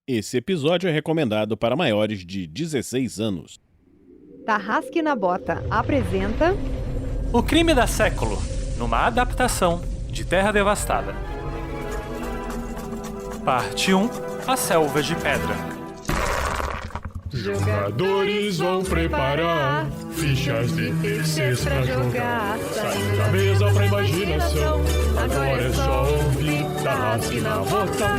Esse episódio é recomendado para maiores de 16 anos. Tarrasque na Bota apresenta O Crime da Século, numa adaptação de Terra Devastada. Parte 1, A Selva de Pedra. Jogadores vão preparar fichas de terceiros pra jogar. Saindo da mesa pra imaginação. Agora é só ouvir Tarrasque na Bota.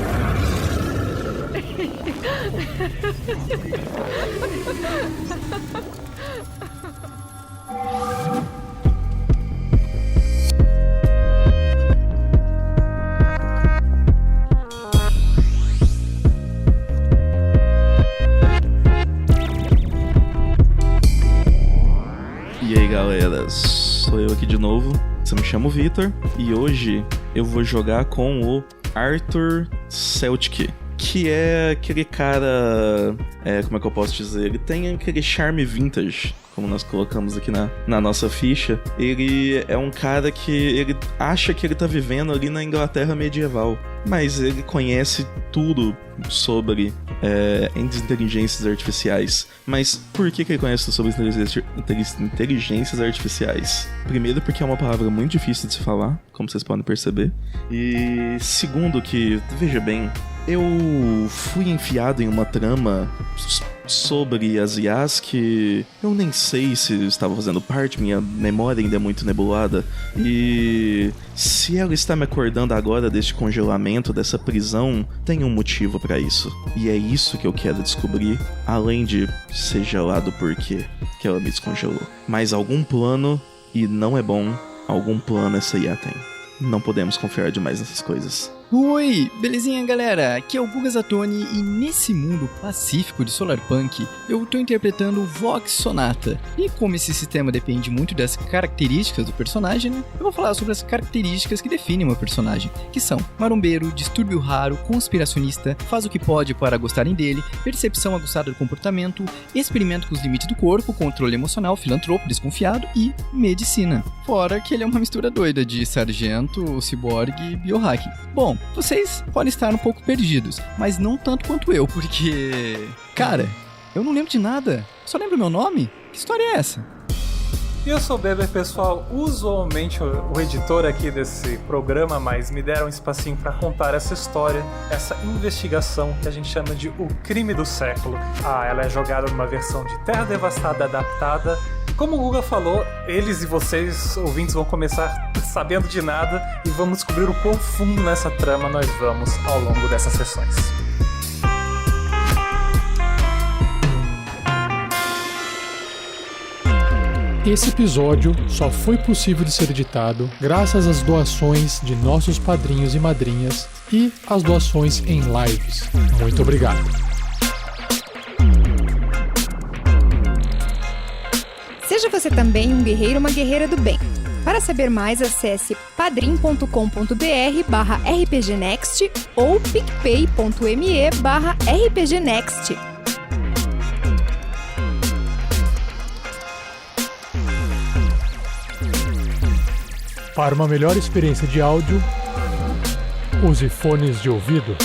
E aí galera, sou eu aqui de novo, eu me chamo Vitor e hoje eu vou jogar com o Arthur Celtic, que é aquele cara, como é que eu posso dizer, ele tem aquele charme vintage, como nós colocamos aqui na nossa ficha. Ele é um cara que ele acha que ele tá vivendo ali na Inglaterra medieval, mas ele conhece tudo sobre inteligências artificiais. Mas por que ele conhece tudo sobre inteligências artificiais? Primeiro, porque é uma palavra muito difícil de se falar, como vocês podem perceber. E segundo que, veja bem, eu fui enfiado em uma trama sobre as IAs que eu nem sei se estava fazendo parte, minha memória ainda é muito nebulada. E se ela está me acordando agora deste congelamento, dessa prisão, tem um motivo pra isso. E é isso que eu quero descobrir, além de seja lá do porquê que ela me descongelou. Mas algum plano, e não é bom, algum plano essa IA tem. Não podemos confiar demais nessas coisas. Oi, belezinha galera? Aqui é o Guga Zatoni e nesse mundo pacífico de Solarpunk eu tô interpretando o Vox Sonata. E como esse sistema depende muito das características do personagem, né? Eu vou falar sobre as características que definem uma personagem, que são marombeiro, distúrbio raro, conspiracionista, faz o que pode para gostarem dele, percepção aguçada do comportamento, experimento com os limites do corpo, controle emocional, filantropo, desconfiado e medicina. Fora que ele é uma mistura doida de sargento, ciborgue e biohacking. Bom, vocês podem estar um pouco perdidos, mas não tanto quanto eu, porque... Cara, eu não lembro de nada. Só lembro meu nome? Que história é essa? E eu sou o Beber, pessoal, usualmente o editor aqui desse programa, mas me deram um espacinho pra contar essa história, essa investigação que a gente chama de O Crime do Século. Ela é jogada numa versão de Terra Devastada adaptada. Como o Guga falou, eles e vocês, ouvintes, vão começar sabendo de nada e vamos descobrir o quão fundo nessa trama nós vamos ao longo dessas sessões. Esse episódio só foi possível de ser editado graças às doações de nossos padrinhos e madrinhas e às doações em lives. Muito obrigado. Seja você também um guerreiro ou uma guerreira do bem. Para saber mais, acesse padrim.com.br/rpgnext ou picpay.me/rpgnext. Para uma melhor experiência de áudio, use fones de ouvido.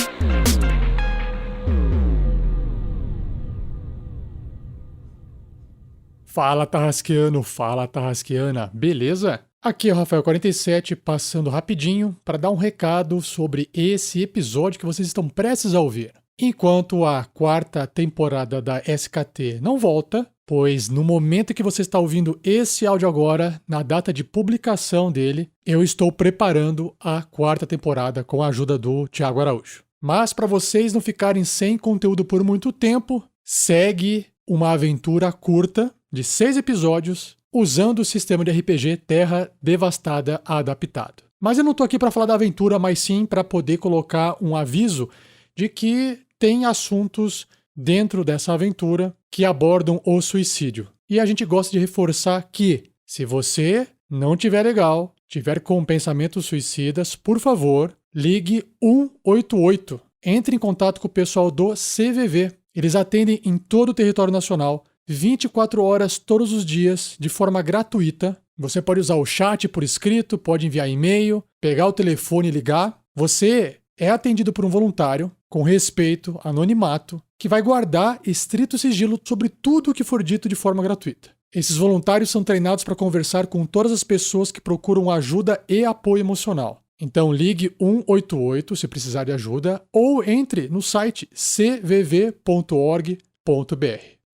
Fala Tarrasqueano, fala Tarrasqueana, beleza? Aqui é o Rafael47 passando rapidinho para dar um recado sobre esse episódio que vocês estão prestes a ouvir. Enquanto a quarta temporada da SKT não volta, pois no momento que você está ouvindo esse áudio agora, na data de publicação dele, eu estou preparando a quarta temporada com a ajuda do Thiago Araújo. Mas para vocês não ficarem sem conteúdo por muito tempo, segue uma aventura curta de 6 episódios usando o sistema de RPG Terra Devastada adaptado. Mas eu não estou aqui para falar da aventura, mas sim para poder colocar um aviso de que tem assuntos dentro dessa aventura que abordam o suicídio. E a gente gosta de reforçar que, se você não tiver legal, tiver com pensamentos suicidas, por favor, ligue 188. Entre em contato com o pessoal do CVV. Eles atendem em todo o território nacional, 24 horas todos os dias, de forma gratuita. Você pode usar o chat por escrito, pode enviar e-mail, pegar o telefone e ligar. Você é atendido por um voluntário, com respeito, anonimato, que vai guardar estrito sigilo sobre tudo o que for dito de forma gratuita. Esses voluntários são treinados para conversar com todas as pessoas que procuram ajuda e apoio emocional. Então ligue 188 se precisar de ajuda ou entre no site cvv.org.br.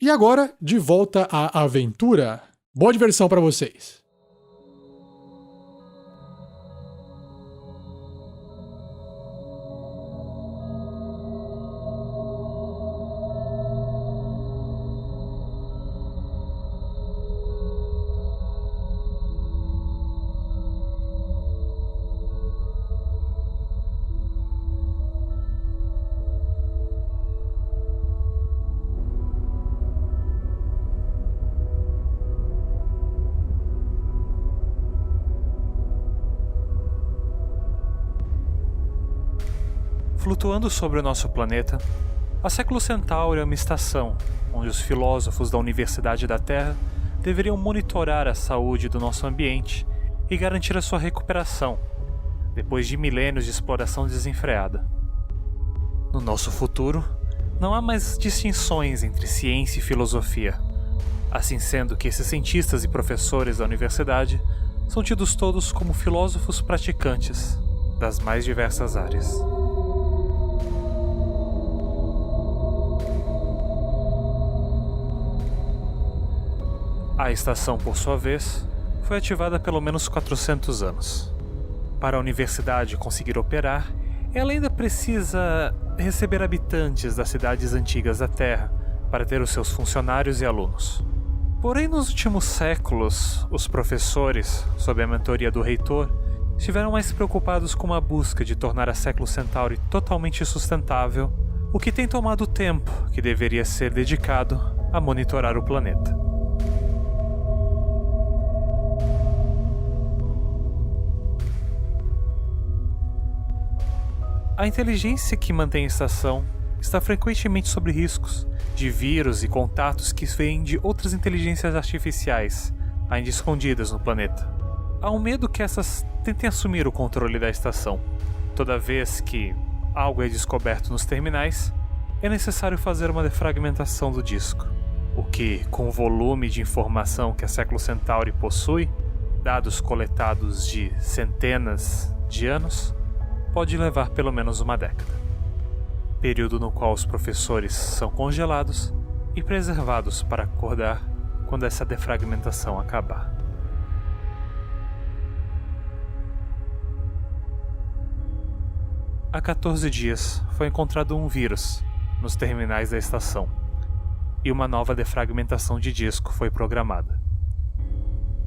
E agora, de volta à aventura. Boa diversão para vocês! Flutuando sobre o nosso planeta, a Século Centauri é uma estação onde os filósofos da Universidade da Terra deveriam monitorar a saúde do nosso ambiente e garantir a sua recuperação, depois de milênios de exploração desenfreada. No nosso futuro, não há mais distinções entre ciência e filosofia, assim sendo que esses cientistas e professores da universidade são tidos todos como filósofos praticantes das mais diversas áreas. A estação, por sua vez, foi ativada há pelo menos 400 anos. Para a universidade conseguir operar, ela ainda precisa receber habitantes das cidades antigas da Terra para ter os seus funcionários e alunos. Porém, nos últimos séculos, os professores, sob a mentoria do reitor, estiveram mais preocupados com a busca de tornar a Século Centauri totalmente sustentável, o que tem tomado o tempo que deveria ser dedicado a monitorar o planeta. A inteligência que mantém a estação está frequentemente sob riscos de vírus e contatos que vêm de outras inteligências artificiais, ainda escondidas no planeta. Há um medo que essas tentem assumir o controle da estação. Toda vez que algo é descoberto nos terminais, é necessário fazer uma defragmentação do disco, o que, com o volume de informação que a Século Centauri possui, dados coletados de centenas de anos, pode levar pelo menos uma década. Período no qual os professores são congelados e preservados para acordar quando essa defragmentação acabar. Há 14 dias foi encontrado um vírus nos terminais da estação e uma nova defragmentação de disco foi programada.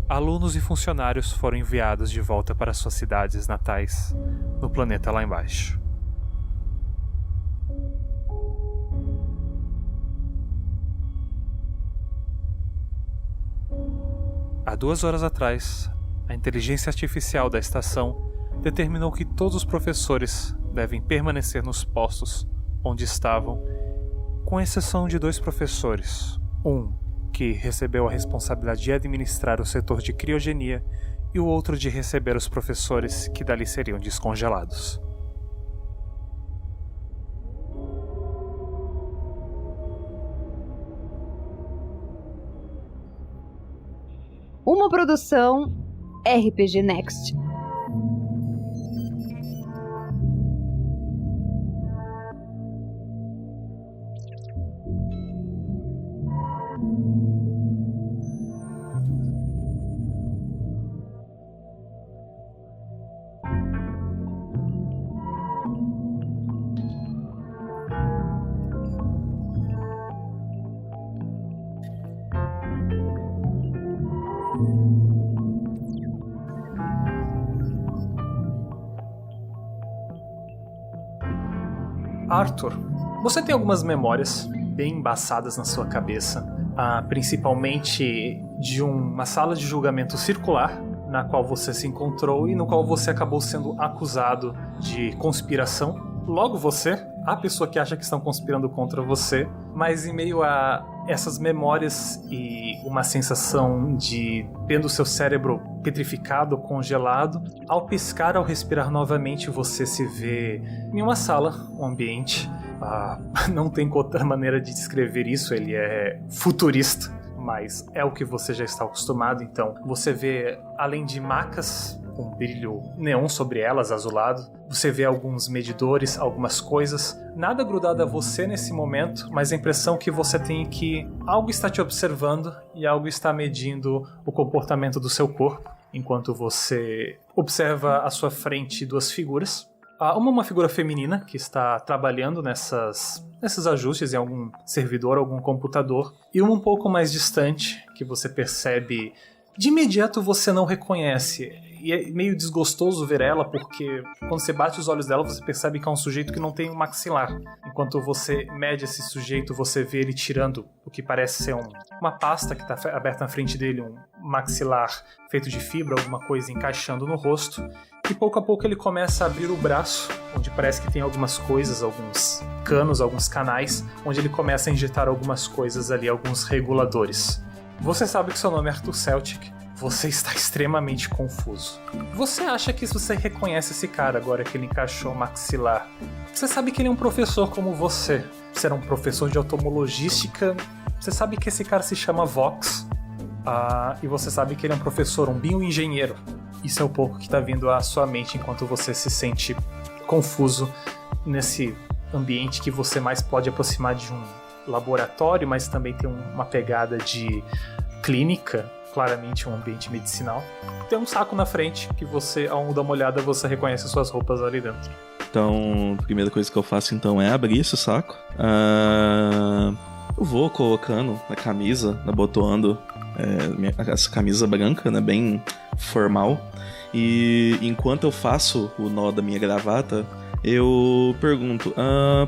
Alunos e funcionários foram enviados de volta para suas cidades natais, no planeta lá embaixo. Há 2 horas atrás, a inteligência artificial da estação determinou que todos os professores devem permanecer nos postos onde estavam, com exceção de 2 professores, um que recebeu a responsabilidade de administrar o setor de criogenia e o outro de receber os professores que dali seriam descongelados. Uma produção RPG Next. Arthur, você tem algumas memórias bem embaçadas na sua cabeça, principalmente de uma sala de julgamento circular na qual você se encontrou e no qual você acabou sendo acusado de conspiração. Logo você a pessoa que acha que estão conspirando contra você, mas em meio a essas memórias e uma sensação de vendo o seu cérebro petrificado, congelado, ao piscar, ao respirar novamente, você se vê em uma sala, um ambiente. Não tem outra maneira de descrever isso, ele é futurista, mas é o que você já está acostumado. Então você vê, além de macas com brilho neon sobre elas, azulado, você vê alguns medidores, algumas coisas, nada grudado a você nesse momento, mas a impressão que você tem que algo está te observando e algo está medindo o comportamento do seu corpo, enquanto você observa à sua frente duas figuras. Uma figura feminina que está trabalhando nesses ajustes em algum servidor, algum computador, e uma um pouco mais distante, que você percebe, de imediato você não reconhece. E é meio desgostoso ver ela, porque quando você bate os olhos dela, você percebe que é um sujeito que não tem um maxilar. Enquanto você mede esse sujeito, você vê ele tirando o que parece ser uma pasta que está aberta na frente dele, um maxilar feito de fibra, alguma coisa encaixando no rosto. E pouco a pouco ele começa a abrir o braço, onde parece que tem algumas coisas, alguns canos, alguns canais, onde ele começa a injetar algumas coisas ali, alguns reguladores. Você sabe que seu nome é Arthur Celtic. Você está extremamente confuso. Você acha que se você reconhece esse cara agora que ele encaixou o maxilar, você sabe que ele é um professor como você. Você era um professor de automologística. Você sabe que esse cara se chama Vox. E você sabe que ele é um professor, um bioengenheiro. Isso é o pouco que está vindo à sua mente enquanto você se sente confuso nesse ambiente que você mais pode aproximar de um laboratório, mas também tem uma pegada de clínica, claramente um ambiente medicinal. Tem um saco na frente que você, ao dar uma olhada, você reconhece suas roupas ali dentro. Então, a primeira coisa que eu faço então é abrir esse saco. Eu vou colocando na camisa, abotoando essa camisa branca, né, bem formal. E enquanto eu faço o nó da minha gravata, eu pergunto: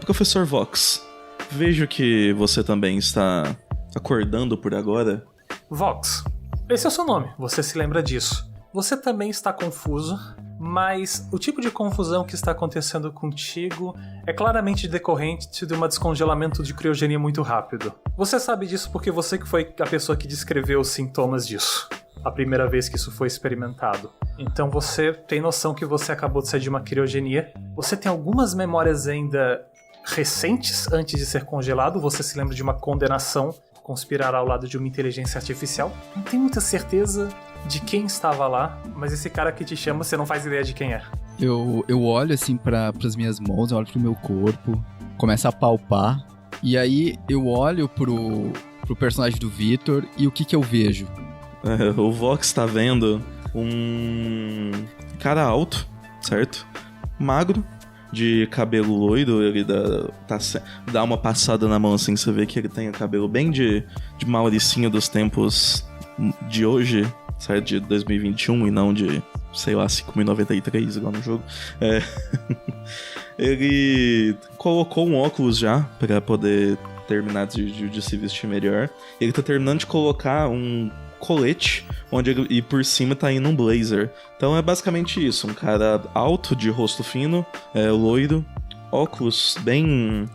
Professor Vox, vejo que você também está acordando por agora. Vox, esse é o seu nome, você se lembra disso. Você também está confuso, mas o tipo de confusão que está acontecendo contigo é claramente decorrente de um descongelamento de criogenia muito rápido. Você sabe disso porque você que foi a pessoa que descreveu os sintomas disso, a primeira vez que isso foi experimentado. Então você tem noção que você acabou de sair de uma criogenia. Você tem algumas memórias ainda recentes antes de ser congelado. Você se lembra de uma condenação, conspirar ao lado de uma inteligência artificial. Não tem muita certeza de quem estava lá, mas esse cara que te chama, você não faz ideia de quem é. Eu olho assim pras minhas mãos, eu olho pro meu corpo, começo a palpar, e aí eu olho pro personagem do Victor e o que eu vejo? O Vox tá vendo um cara alto, certo? Magro, de cabelo loiro, ele dá uma passada na mão assim, você vê que ele tem o cabelo bem de Mauricinho dos tempos de hoje, certo? De 2021 e não de, sei lá, 5.093 igual no jogo. Ele colocou um óculos já pra poder terminar de se vestir melhor. Ele tá terminando de colocar um colete, e por cima tá indo um blazer. Então é basicamente isso, um cara alto, de rosto fino, loiro, óculos bem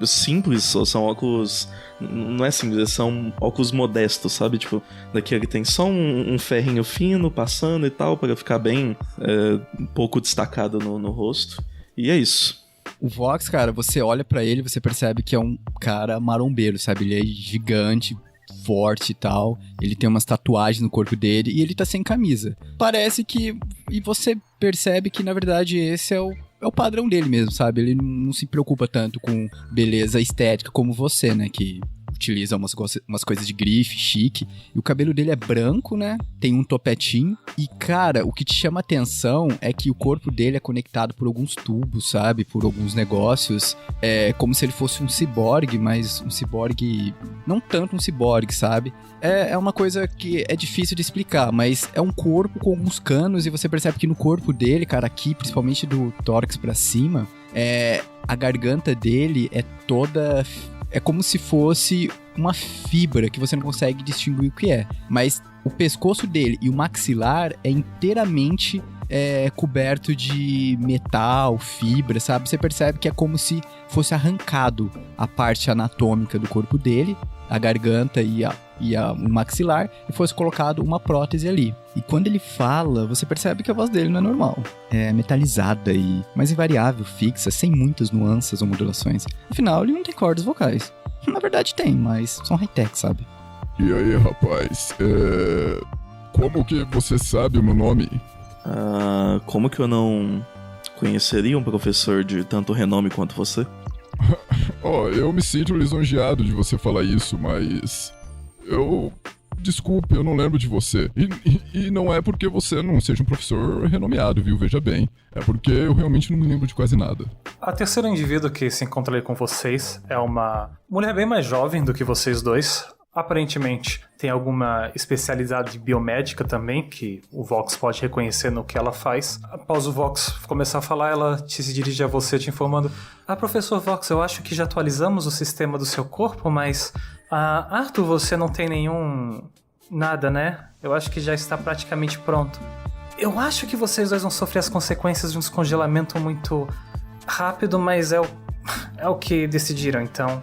simples, são óculos, não é simples, são óculos modestos, sabe? Tipo, daqui ele tem só um ferrinho fino passando e tal, para ficar bem um pouco destacado no rosto. E é isso. O Vox, cara, você olha pra ele, você percebe que é um cara marombeiro, sabe? Ele é gigante, forte e tal, ele tem umas tatuagens no corpo dele e ele tá sem camisa. Parece que... E você percebe que, na verdade, esse é o padrão dele mesmo, sabe? Ele não se preocupa tanto com beleza estética como você, né? Que utiliza umas coisas de grife, chique. E o cabelo dele é branco, né? Tem um topetinho. E, cara, o que te chama atenção é que o corpo dele é conectado por alguns tubos, sabe? Por alguns negócios. É como se ele fosse um ciborgue, mas um ciborgue... Não tanto um ciborgue, sabe? É uma coisa que é difícil de explicar, mas é um corpo com alguns canos e você percebe que no corpo dele, cara, aqui, principalmente do tórax pra cima, a garganta dele é toda... É como se fosse uma fibra que você não consegue distinguir o que é. Mas o pescoço dele e o maxilar é inteiramente é coberto de metal, fibra, sabe? Você percebe que é como se fosse arrancado a parte anatômica do corpo dele, a garganta e o maxilar, e fosse colocado uma prótese ali. E quando ele fala, você percebe que a voz dele não é normal. É metalizada mas invariável, fixa, sem muitas nuances ou modulações. Afinal, ele não tem cordas vocais. Na verdade tem, mas são high-tech, sabe? E aí, rapaz, como que você sabe o meu nome? Como que eu não conheceria um professor de tanto renome quanto você? Eu me sinto lisonjeado de você falar isso, mas... Desculpe, eu não lembro de você. E não é porque você não seja um professor renomeado, viu? Veja bem. É porque eu realmente não me lembro de quase nada. A terceira indivíduo que se encontra ali com vocês é uma mulher bem mais jovem do que vocês dois. Aparentemente tem alguma especialidade biomédica também, que o Vox pode reconhecer no que ela faz. Após o Vox começar a falar, ela se dirige a você te informando: professor Vox, eu acho que já atualizamos o sistema do seu corpo, mas... Arthur, você não tem nada, né? Eu acho que já está praticamente pronto. Eu acho que vocês dois vão sofrer as consequências de um descongelamento muito rápido, mas é o que decidiram, então...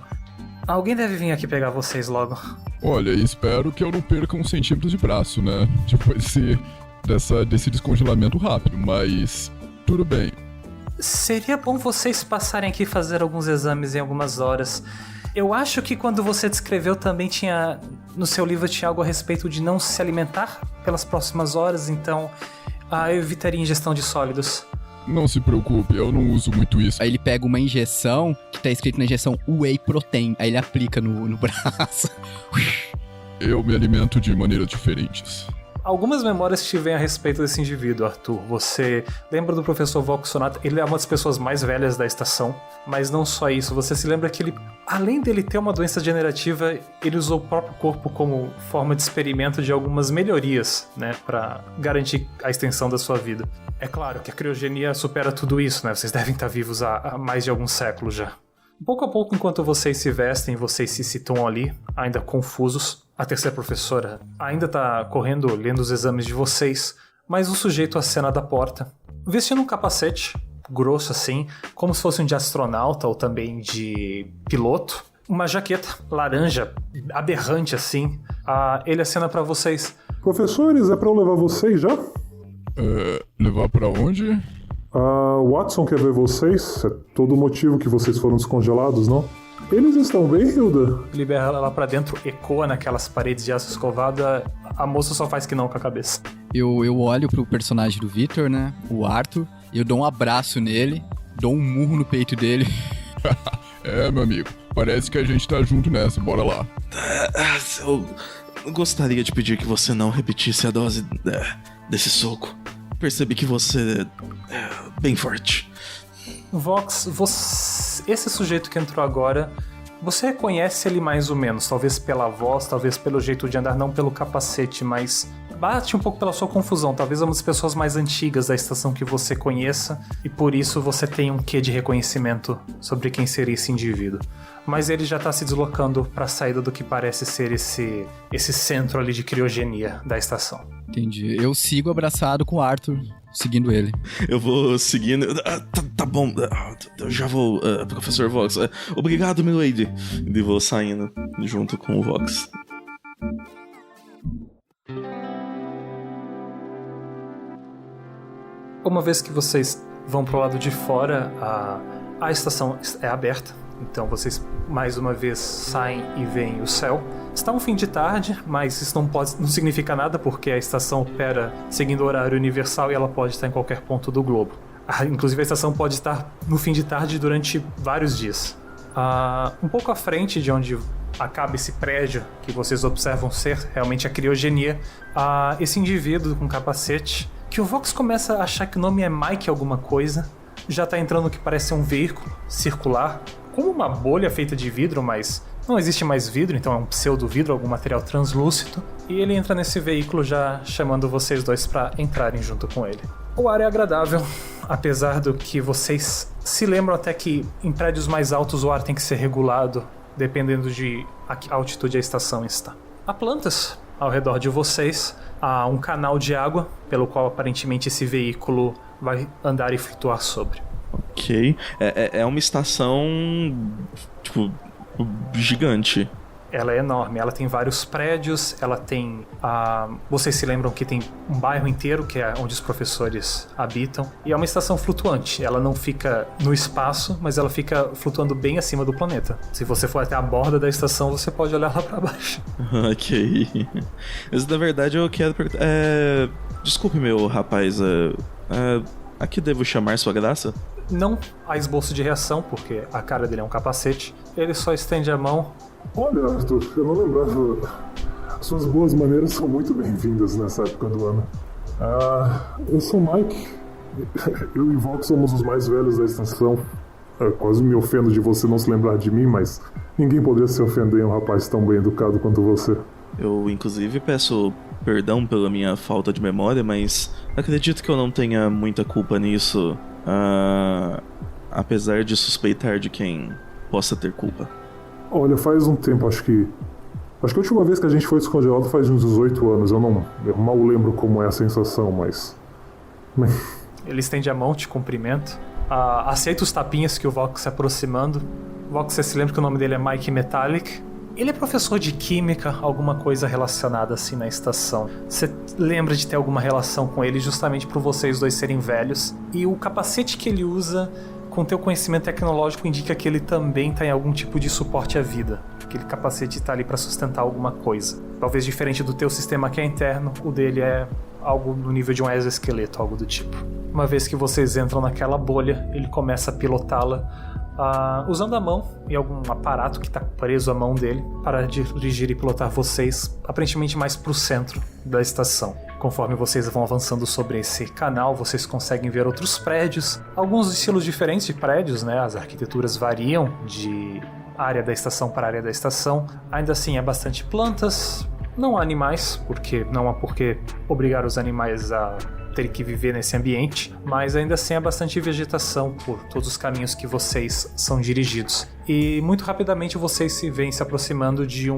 Alguém deve vir aqui pegar vocês logo. Olha, espero que eu não perca 1 centímetro de braço, né? Depois desse descongelamento rápido, mas tudo bem. Seria bom vocês passarem aqui e fazer alguns exames em algumas horas. Eu acho que quando você descreveu também no seu livro tinha algo a respeito de não se alimentar pelas próximas horas, então eu evitaria ingestão de sólidos. Não se preocupe, eu não uso muito isso. Aí ele pega uma injeção, que tá escrito na injeção Whey Protein, aí ele aplica no braço. Eu me alimento de maneiras diferentes. Algumas memórias te vêm a respeito desse indivíduo, Arthur. Você lembra do professor Vox Sonata? Ele é uma das pessoas mais velhas da estação, mas não só isso. Você se lembra que ele, além dele ter uma doença degenerativa, ele usou o próprio corpo como forma de experimento de algumas melhorias, né, pra garantir a extensão da sua vida. É claro que a criogenia supera tudo isso, né? Vocês devem estar vivos há mais de alguns séculos já. Pouco a pouco, enquanto vocês se vestem, vocês se situam ali, ainda confusos. A terceira professora ainda tá correndo, lendo os exames de vocês, mas o sujeito acena da porta, vestindo um capacete, grosso assim, como se fosse um de astronauta ou também de piloto, uma jaqueta laranja, aberrante assim. Ele acena pra vocês. Professores, é pra eu levar vocês já? Levar pra onde? Watson quer ver vocês, é todo o motivo que vocês foram descongelados, não? Eles estão bem, Hilda? Libera ela lá pra dentro, ecoa naquelas paredes de aço escovado, a moça só faz que não com a cabeça. Eu olho pro personagem do Victor, né, o Arthur, eu dou um abraço nele, dou um murro no peito dele. Meu amigo, parece que a gente tá junto nessa, bora lá. Eu gostaria de pedir que você não repetisse a dose desse soco. Percebi que você é bem forte. Vox, esse sujeito que entrou agora, você reconhece ele mais ou menos, talvez pela voz, talvez pelo jeito de andar, não pelo capacete, mas bate um pouco pela sua confusão. Talvez uma das pessoas mais antigas da estação que você conheça, e por isso você tem um quê de reconhecimento sobre quem seria esse indivíduo. Mas ele já tá se deslocando pra saída do que parece ser esse centro ali de criogenia da estação. Entendi. Eu sigo abraçado com o Arthur, seguindo ele. Eu vou seguindo... Tá bom, eu já vou, professor Vox. Obrigado, milady. E vou saindo junto com o Vox. Uma vez que vocês vão pro lado de fora, a estação é aberta. Então vocês mais uma vez saem e veem o céu. Está um fim de tarde, mas isso não significa nada porque a estação opera seguindo o horário universal e ela pode estar em qualquer ponto do globo. Inclusive a estação pode estar no fim de tarde durante vários dias. Um pouco à frente de onde acaba esse prédio que vocês observam ser realmente a criogenia, esse indivíduo com capacete, que o Vox começa a achar que o nome é Mike alguma coisa, já está entrando no que parece um veículo circular, como uma bolha feita de vidro, mas não existe mais vidro, então é um pseudo-vidro, algum material translúcido. E ele entra nesse veículo já chamando vocês dois para entrarem junto com ele. O ar é agradável, apesar do que vocês se lembram até que em prédios mais altos o ar tem que ser regulado, dependendo de a altitude a estação está. Há plantas ao redor de vocês há um canal de água pelo qual aparentemente esse veículo vai andar e flutuar sobre. Ok. É uma estação, tipo, gigante. Ela é enorme, ela tem vários prédios, ela tem... vocês se lembram que tem um bairro inteiro, que é onde os professores habitam, e é uma estação flutuante. Ela não fica no espaço, mas ela fica flutuando bem acima do planeta. Se você for até a borda da estação, você pode olhar lá pra baixo. Ok. Mas na verdade eu quero perguntar... Desculpe, meu rapaz, a que devo chamar sua graça? Não há esboço de reação, porque a cara dele é um capacete. Ele só estende a mão. Olha, Arthur, eu não lembrava. Suas boas maneiras são muito bem-vindas nessa época do ano. Eu sou o Mike. Eu e o Vox somos os mais velhos da estação. Quase me ofendo de você não se lembrar de mim, mas ninguém poderia se ofender em um rapaz tão bem educado quanto você. Eu, inclusive, peço perdão pela minha falta de memória, mas acredito que eu não tenha muita culpa nisso, apesar de suspeitar de quem possa ter culpa. Olha, faz um tempo, acho que a última vez que a gente foi descongelado faz uns 18 anos. Eu mal lembro como é a sensação, mas... Ele estende a mão, te cumprimenta. Aceita os tapinhas que o Vox se aproximando. Vox, você se lembra que o nome dele é Mike Metallic. Ele é professor de química, alguma coisa relacionada assim na estação. Você lembra de ter alguma relação com ele justamente por vocês dois serem velhos. E o capacete que ele usa... com teu conhecimento tecnológico indica que ele também está em algum tipo de suporte à vida. Aquele capacete está ali para sustentar alguma coisa. Talvez diferente do teu sistema que é interno, o dele é algo no nível de um exoesqueleto, algo do tipo. Uma vez que vocês entram naquela bolha, ele começa a pilotá-la usando a mão e algum aparato que está preso à mão dele para dirigir e pilotar vocês, aparentemente mais para o centro da estação. Conforme vocês vão avançando sobre esse canal, vocês conseguem ver outros prédios, alguns estilos diferentes de prédios, né? As arquiteturas variam de área da estação para área da estação. Ainda assim, é bastante plantas, não há animais, porque não há por que obrigar os animais a ter que viver nesse ambiente, mas ainda assim é bastante vegetação por todos os caminhos que vocês são dirigidos. E muito rapidamente vocês se veem se aproximando de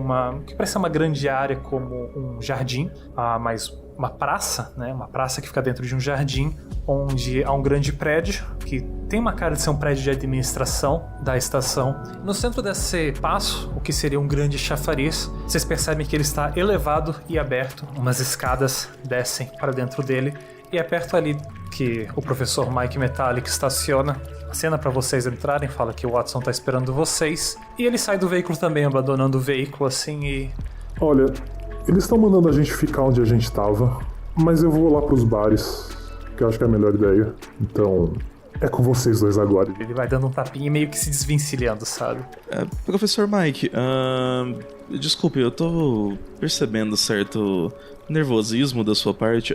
que parece uma grande área como um jardim, mas uma praça, né? Uma praça que fica dentro de um jardim, onde há um grande prédio, que tem uma cara de ser um prédio de administração da estação. No centro desse espaço, o que seria um grande chafariz, vocês percebem que ele está elevado e aberto, umas escadas descem para dentro dele, e é perto ali que o professor Mike Metallic estaciona. A cena para vocês entrarem, fala que o Watson tá esperando vocês, e ele sai do veículo também, abandonando o veículo assim e... Olha, eles estão mandando a gente ficar onde a gente estava, mas eu vou lá pros bares, que eu acho que é a melhor ideia. Então, é com vocês dois agora. Ele vai dando um tapinha e meio que se desvencilhando, sabe? Professor Mike, desculpe, eu tô percebendo certo nervosismo da sua parte.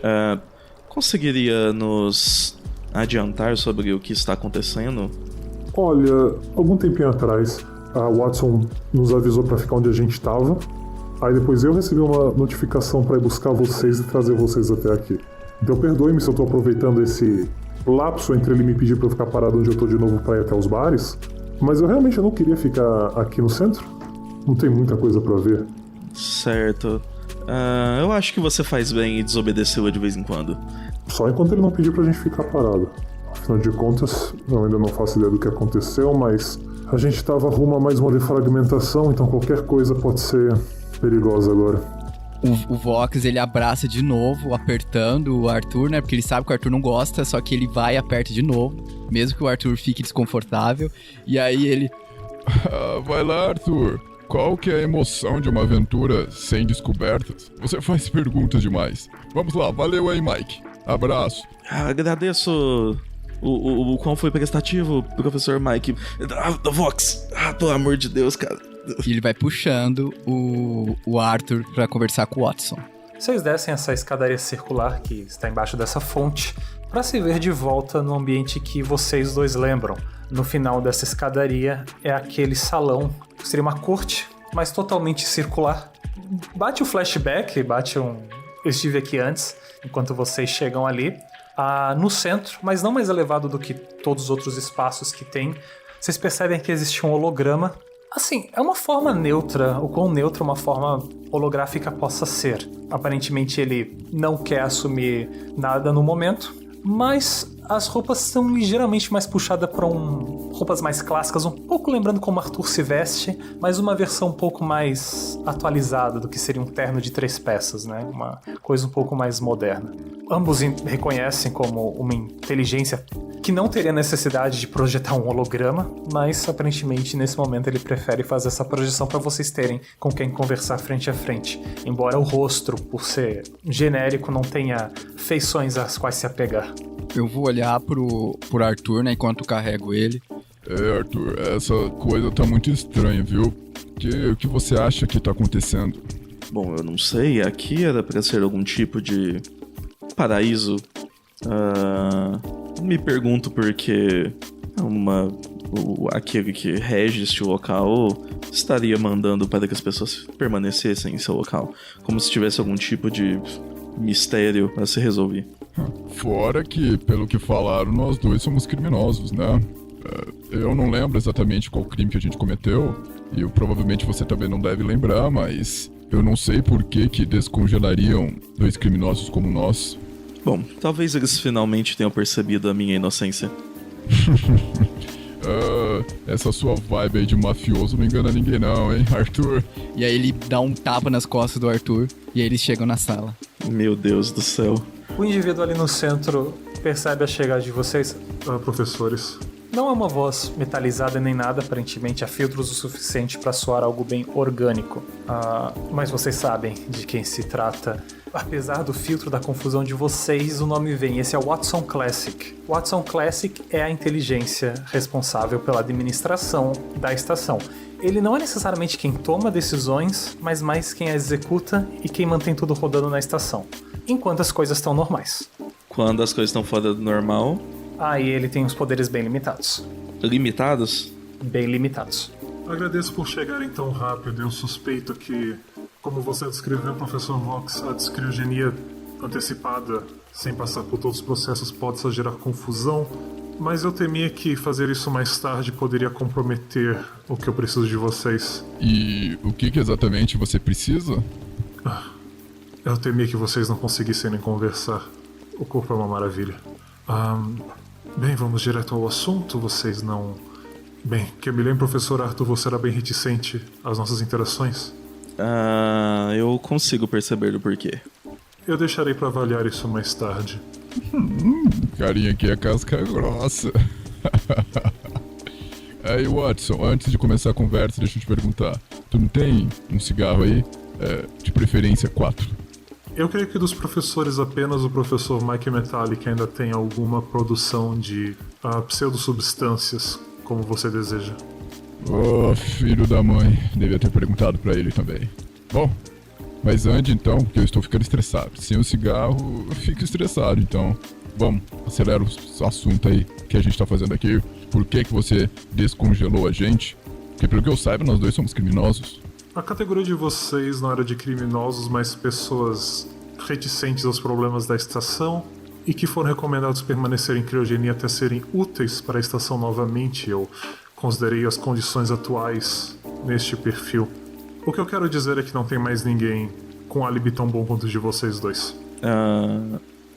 Conseguiria nos adiantar sobre o que está acontecendo? Olha, algum tempinho atrás, a Watson nos avisou para ficar onde a gente estava. Aí depois eu recebi uma notificação para ir buscar vocês e trazer vocês até aqui. Então perdoe-me se eu tô aproveitando esse lapso entre ele me pedir para eu ficar parado onde eu tô de novo para ir até os bares, mas eu realmente não queria ficar aqui no centro. Não tem muita coisa para ver. Certo. Eu acho que você faz bem em desobedecê-lo de vez em quando. Só enquanto ele não pedir pra gente ficar parado. Afinal de contas, eu ainda não faço ideia do que aconteceu, mas a gente tava rumo a mais uma defragmentação, então qualquer coisa pode ser perigosa agora. O Vox, ele abraça de novo, apertando o Arthur, né? Porque ele sabe que o Arthur não gosta, só que ele vai e aperta de novo, mesmo que o Arthur fique desconfortável. E aí ele... Vai lá, Arthur. Qual que é a emoção de uma aventura sem descobertas? Você faz perguntas demais. Vamos lá, valeu aí, Mike. Abraço. Agradeço o quão foi prestativo, professor Mike. Vox, pelo amor de Deus, cara. E ele vai puxando o Arthur pra conversar com o Watson. Vocês descem essa escadaria circular que está embaixo dessa fonte para se ver de volta no ambiente que vocês dois lembram. No final dessa escadaria é aquele salão, que seria uma corte, mas totalmente circular. Bate o flashback, eu estive aqui antes, enquanto vocês chegam ali. No centro, mas não mais elevado do que todos os outros espaços que tem, vocês percebem que existe um holograma Assim, é uma forma neutra, o quão neutra uma forma holográfica possa ser. Aparentemente ele não quer assumir nada no momento, mas as roupas são ligeiramente mais puxadas para roupas mais clássicas, um pouco lembrando como Arthur se veste, mas uma versão um pouco mais atualizada do que seria um terno de 3 peças, né? Uma coisa um pouco mais moderna. Ambos reconhecem como uma inteligência que não teria necessidade de projetar um holograma, mas aparentemente nesse momento ele prefere fazer essa projeção para vocês terem com quem conversar frente a frente, embora o rosto, por ser genérico, não tenha feições às quais se apegar. Eu vou olhar pro Arthur, né, enquanto carrego ele. Arthur, essa coisa tá muito estranha, viu? O que você acha que tá acontecendo? Bom, eu não sei. Aqui era pra ser algum tipo de paraíso. Me pergunto porque aquele que rege este local estaria mandando para que as pessoas permanecessem em seu local. Como se tivesse algum tipo de mistério a se resolver. Fora que, pelo que falaram, nós dois somos criminosos, né? Eu não lembro exatamente qual crime que a gente cometeu, e provavelmente você também não deve lembrar, mas eu não sei por que descongelariam 2 criminosos como nós. Bom, talvez eles finalmente tenham percebido a minha inocência. Essa sua vibe aí de mafioso não engana ninguém não, hein, Arthur? E aí ele dá um tapa nas costas do Arthur, e aí eles chegam na sala. Meu Deus do céu. O indivíduo ali no centro percebe a chegada de vocês. Professores. Não é uma voz metalizada nem nada, aparentemente há filtros o suficiente para soar algo bem orgânico. Mas vocês sabem de quem se trata. Apesar do filtro da confusão de vocês, o nome vem. Esse é o Watson Classic. Watson Classic é a inteligência responsável pela administração da estação. Ele não é necessariamente quem toma decisões, mas mais quem a executa e quem mantém tudo rodando na estação, enquanto as coisas estão normais. Quando as coisas estão fora do normal... Aí ele tem os poderes bem limitados. Limitados? Bem limitados. Agradeço por chegarem tão rápido. Eu suspeito que, como você descreveu, professor Vox, a descriogenia antecipada, sem passar por todos os processos, pode gerar confusão. Mas eu temia que fazer isso mais tarde poderia comprometer o que eu preciso de vocês. E o que exatamente você precisa? Eu temia que vocês não conseguissem nem conversar. O corpo é uma maravilha. Bem, vamos direto ao assunto. Vocês não... Bem, que eu me lembro, professor Arthur, você era bem reticente às nossas interações. Eu consigo perceber o porquê. Eu deixarei para avaliar isso mais tarde. Carinha aqui é casca grossa. Aí, Watson, antes de começar a conversa, deixa eu te perguntar. Tu não tem um cigarro aí? De preferência 4. Eu creio que dos professores apenas o professor Mike Metallic ainda tem alguma produção de pseudosubstâncias, como você deseja. Oh, filho da mãe. Devia ter perguntado pra ele também. Bom, mas ande então, porque eu estou ficando estressado. Sem o cigarro, eu fico estressado, então... Vamos, acelera o assunto aí que a gente tá fazendo aqui. Por que você descongelou a gente? Porque pelo que eu saiba, nós dois somos criminosos. A categoria de vocês não era de criminosos, mas pessoas reticentes aos problemas da estação e que foram recomendados permanecer em criogenia até serem úteis para a estação novamente. Eu considerei as condições atuais neste perfil. O que eu quero dizer é que não tem mais ninguém com álibi tão bom quanto o de vocês dois.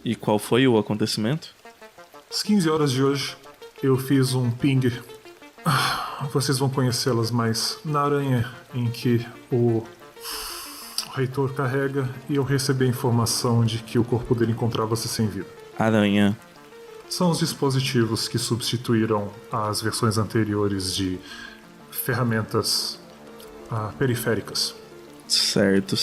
E qual foi o acontecimento? Às 15 horas de hoje, eu fiz um ping. Vocês vão conhecê-las mais na aranha em que o reitor carrega, e eu recebi a informação de que o corpo dele encontrava-se sem vida. Aranha. São os dispositivos que substituíram as versões anteriores de ferramentas periféricas. Certo.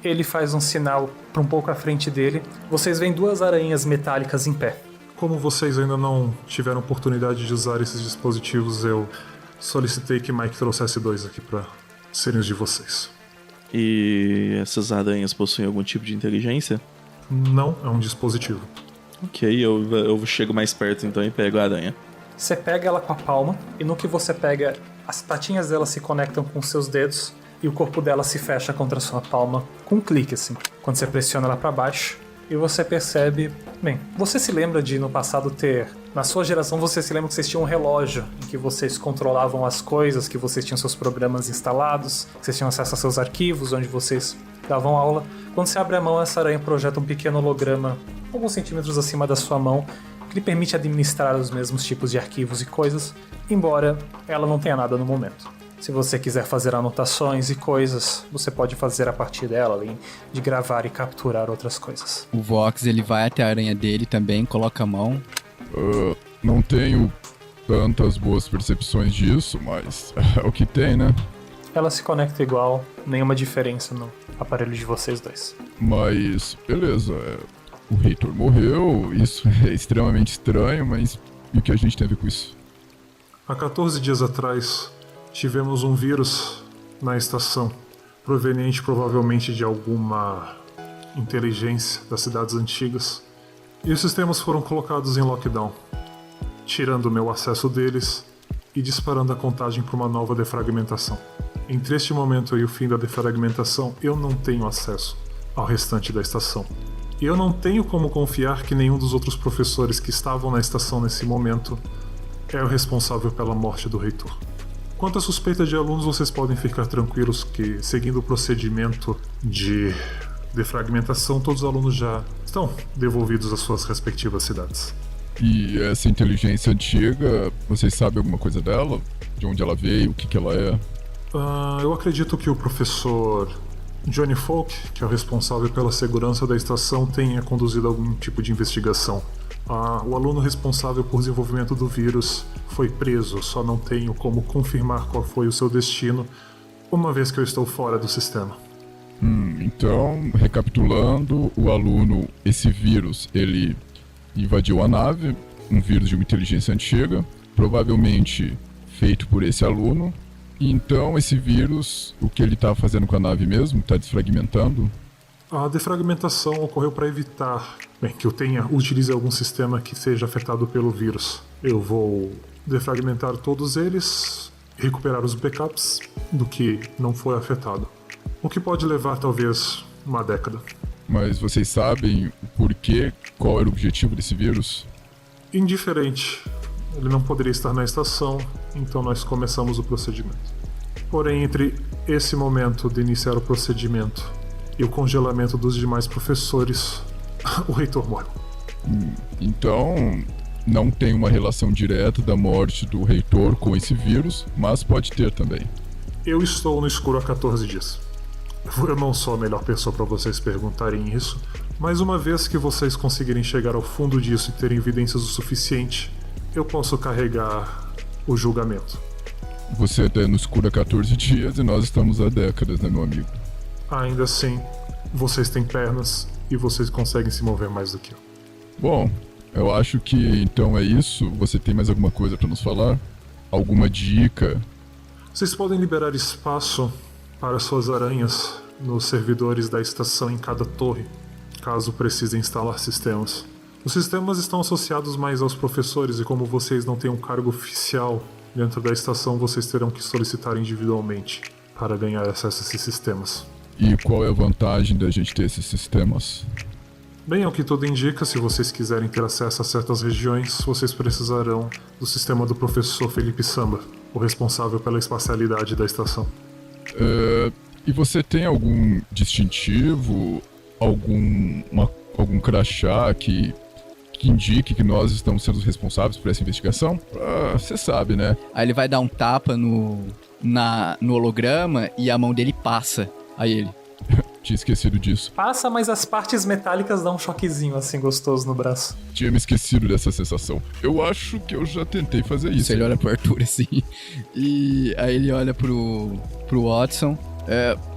Ele faz um sinal para um pouco à frente dele. Vocês veem 2 aranhas metálicas em pé. Como vocês ainda não tiveram oportunidade de usar esses dispositivos, eu solicitei que Mike trouxesse 2 aqui para serem os de vocês. E essas aranhas possuem algum tipo de inteligência? Não, é um dispositivo. Ok, eu chego mais perto então e pego a aranha. Você pega ela com a palma, e no que você pega, as patinhas dela se conectam com seus dedos e o corpo dela se fecha contra a sua palma com um clique, assim. Quando você pressiona ela para baixo, e você percebe... Bem, você se lembra de no passado ter... Na sua geração você se lembra que vocês tinham um relógio em que vocês controlavam as coisas, que vocês tinham seus programas instalados, que vocês tinham acesso a seus arquivos, onde vocês davam aula. Quando você abre a mão, essa aranha projeta um pequeno holograma alguns centímetros acima da sua mão, que lhe permite administrar os mesmos tipos de arquivos e coisas, embora ela não tenha nada no momento. Se você quiser fazer anotações e coisas, você pode fazer a partir dela, além de gravar e capturar outras coisas. O Vox, ele vai até a aranha dele também, coloca a mão. Não tenho tantas boas percepções disso, mas é o que tem, né? Ela se conecta igual, nenhuma diferença no aparelho de vocês dois. Mas, beleza, o reitor morreu, isso é extremamente estranho, mas e o que a gente tem a ver com isso? Há 14 dias atrás, tivemos um vírus na estação, proveniente provavelmente de alguma inteligência das cidades antigas, e os sistemas foram colocados em lockdown, tirando o meu acesso deles e disparando a contagem para uma nova defragmentação. Entre este momento e o fim da defragmentação, eu não tenho acesso ao restante da estação. E eu não tenho como confiar que nenhum dos outros professores que estavam na estação nesse momento é o responsável pela morte do reitor. Quanto à suspeita de alunos, vocês podem ficar tranquilos que, seguindo o procedimento de defragmentação, todos os alunos já estão devolvidos às suas respectivas cidades. E essa inteligência antiga, vocês sabem alguma coisa dela? De onde ela veio, o que ela é? Eu acredito que o professor Johnny Falk, que é o responsável pela segurança da estação, tenha conduzido algum tipo de investigação. O aluno responsável por desenvolvimento do vírus foi preso, só não tenho como confirmar qual foi o seu destino, uma vez que eu estou fora do sistema. Então, recapitulando, o aluno, esse vírus, ele invadiu a nave, um vírus de uma inteligência antiga, provavelmente feito por esse aluno. E então, esse vírus, o que ele está fazendo com a nave mesmo? Está desfragmentando? A defragmentação ocorreu para evitar que eu utilize algum sistema que seja afetado pelo vírus. Eu vou defragmentar todos eles, recuperar os backups do que não foi afetado. O que pode levar talvez uma década. Mas vocês sabem o porquê? Qual era o objetivo desse vírus? Indiferente. Ele não poderia estar na estação, então nós começamos o procedimento. Porém, entre esse momento de iniciar o procedimento e o congelamento dos demais professores, o reitor morreu. Então, não tem uma relação direta da morte do reitor com esse vírus, mas pode ter também. Eu estou no escuro há 14 dias. Eu não sou a melhor pessoa para vocês perguntarem isso, mas uma vez que vocês conseguirem chegar ao fundo disso e terem evidências o suficiente, eu posso carregar o julgamento. Você está no escuro há 14 dias e nós estamos há décadas, né, meu amigo? Ainda assim, vocês têm pernas e vocês conseguem se mover mais do que eu. Bom, eu acho que então é isso. Você tem mais alguma coisa para nos falar? Alguma dica? Vocês podem liberar espaço para suas aranhas nos servidores da estação em cada torre, caso precisem instalar sistemas. Os sistemas estão associados mais aos professores e como vocês não têm um cargo oficial dentro da estação, vocês terão que solicitar individualmente para ganhar acesso a esses sistemas. E qual é a vantagem da gente ter esses sistemas? Bem, ao que tudo indica, se vocês quiserem ter acesso a certas regiões, vocês precisarão do sistema do professor Felipe Samba, o responsável pela espacialidade da estação. E você tem algum distintivo, algum crachá que indique que nós estamos sendo responsáveis por essa investigação? Você sabe, né? Aí ele vai dar um tapa no holograma e a mão dele passa a ele. Tinha esquecido disso. Passa, mas as partes metálicas dão um choquezinho assim gostoso no braço. Tinha me esquecido dessa sensação. Eu acho que eu já tentei fazer isso. Ele olha pro Arthur assim. E aí ele olha pro Watson.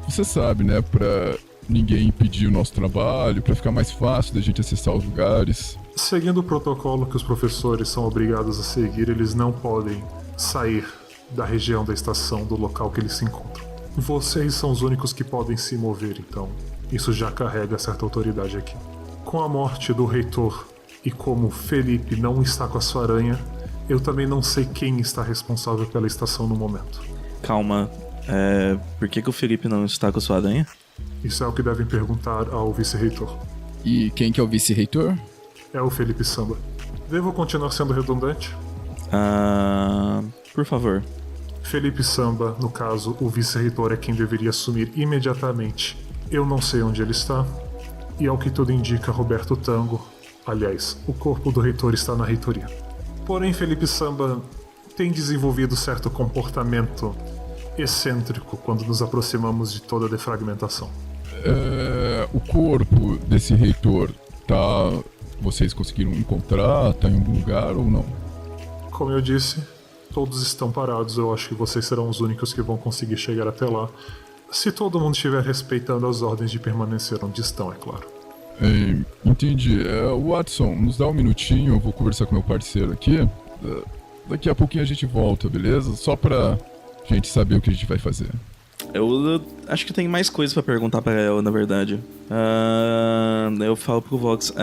Você sabe, né? Pra ninguém impedir o nosso trabalho, pra ficar mais fácil da gente acessar os lugares. Seguindo o protocolo que os professores são obrigados a seguir, eles não podem sair da região da estação, do local que eles se encontram. Vocês são os únicos que podem se mover, então isso já carrega certa autoridade aqui. Com a morte do reitor e como Felipe não está com a sua aranha, eu também não sei quem está responsável pela estação no momento. Calma, por que o Felipe não está com a sua aranha? Isso é o que devem perguntar ao vice-reitor. E quem que é o vice-reitor? É o Felipe Samba. Devo continuar sendo redundante? Por favor. Felipe Samba, no caso, o vice-reitor é quem deveria assumir imediatamente. Eu não sei onde ele está. E ao que tudo indica, Roberto Tango. Aliás, o corpo do reitor está na reitoria. Porém, Felipe Samba tem desenvolvido certo comportamento excêntrico quando nos aproximamos de toda a defragmentação. O corpo desse reitor tá... Vocês conseguiram encontrar? Tá em algum lugar ou não? Como eu disse, todos estão parados. Eu acho que vocês serão os únicos que vão conseguir chegar até lá. Se todo mundo estiver respeitando as ordens de permanecer onde estão, é claro. Entendi. Watson, nos dá um minutinho, eu vou conversar com meu parceiro aqui. Daqui a pouquinho a gente volta, beleza? Só pra gente saber o que a gente vai fazer. Eu acho que tem mais coisas pra perguntar pra ela, na verdade. Eu falo pro Vox.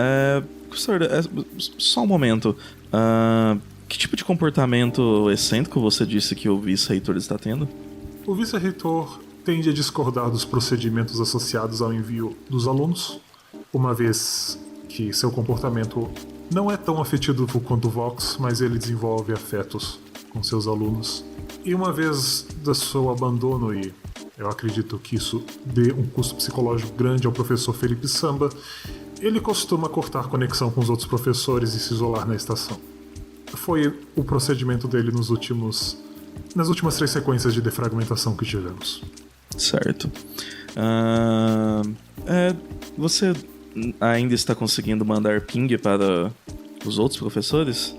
Professor, só um momento. Que tipo de comportamento excêntrico você disse que o vice-reitor está tendo? O vice-reitor tende a discordar dos procedimentos associados ao envio dos alunos, uma vez que seu comportamento não é tão afetivo quanto o Vox, mas ele desenvolve afetos com seus alunos. E uma vez do seu abandono, e eu acredito que isso dê um custo psicológico grande ao professor Felipe Samba, ele costuma cortar conexão com os outros professores e se isolar na estação. Foi o procedimento dele nas últimas 3 sequências de defragmentação que tivemos. Certo. Você ainda está conseguindo mandar ping para os outros professores?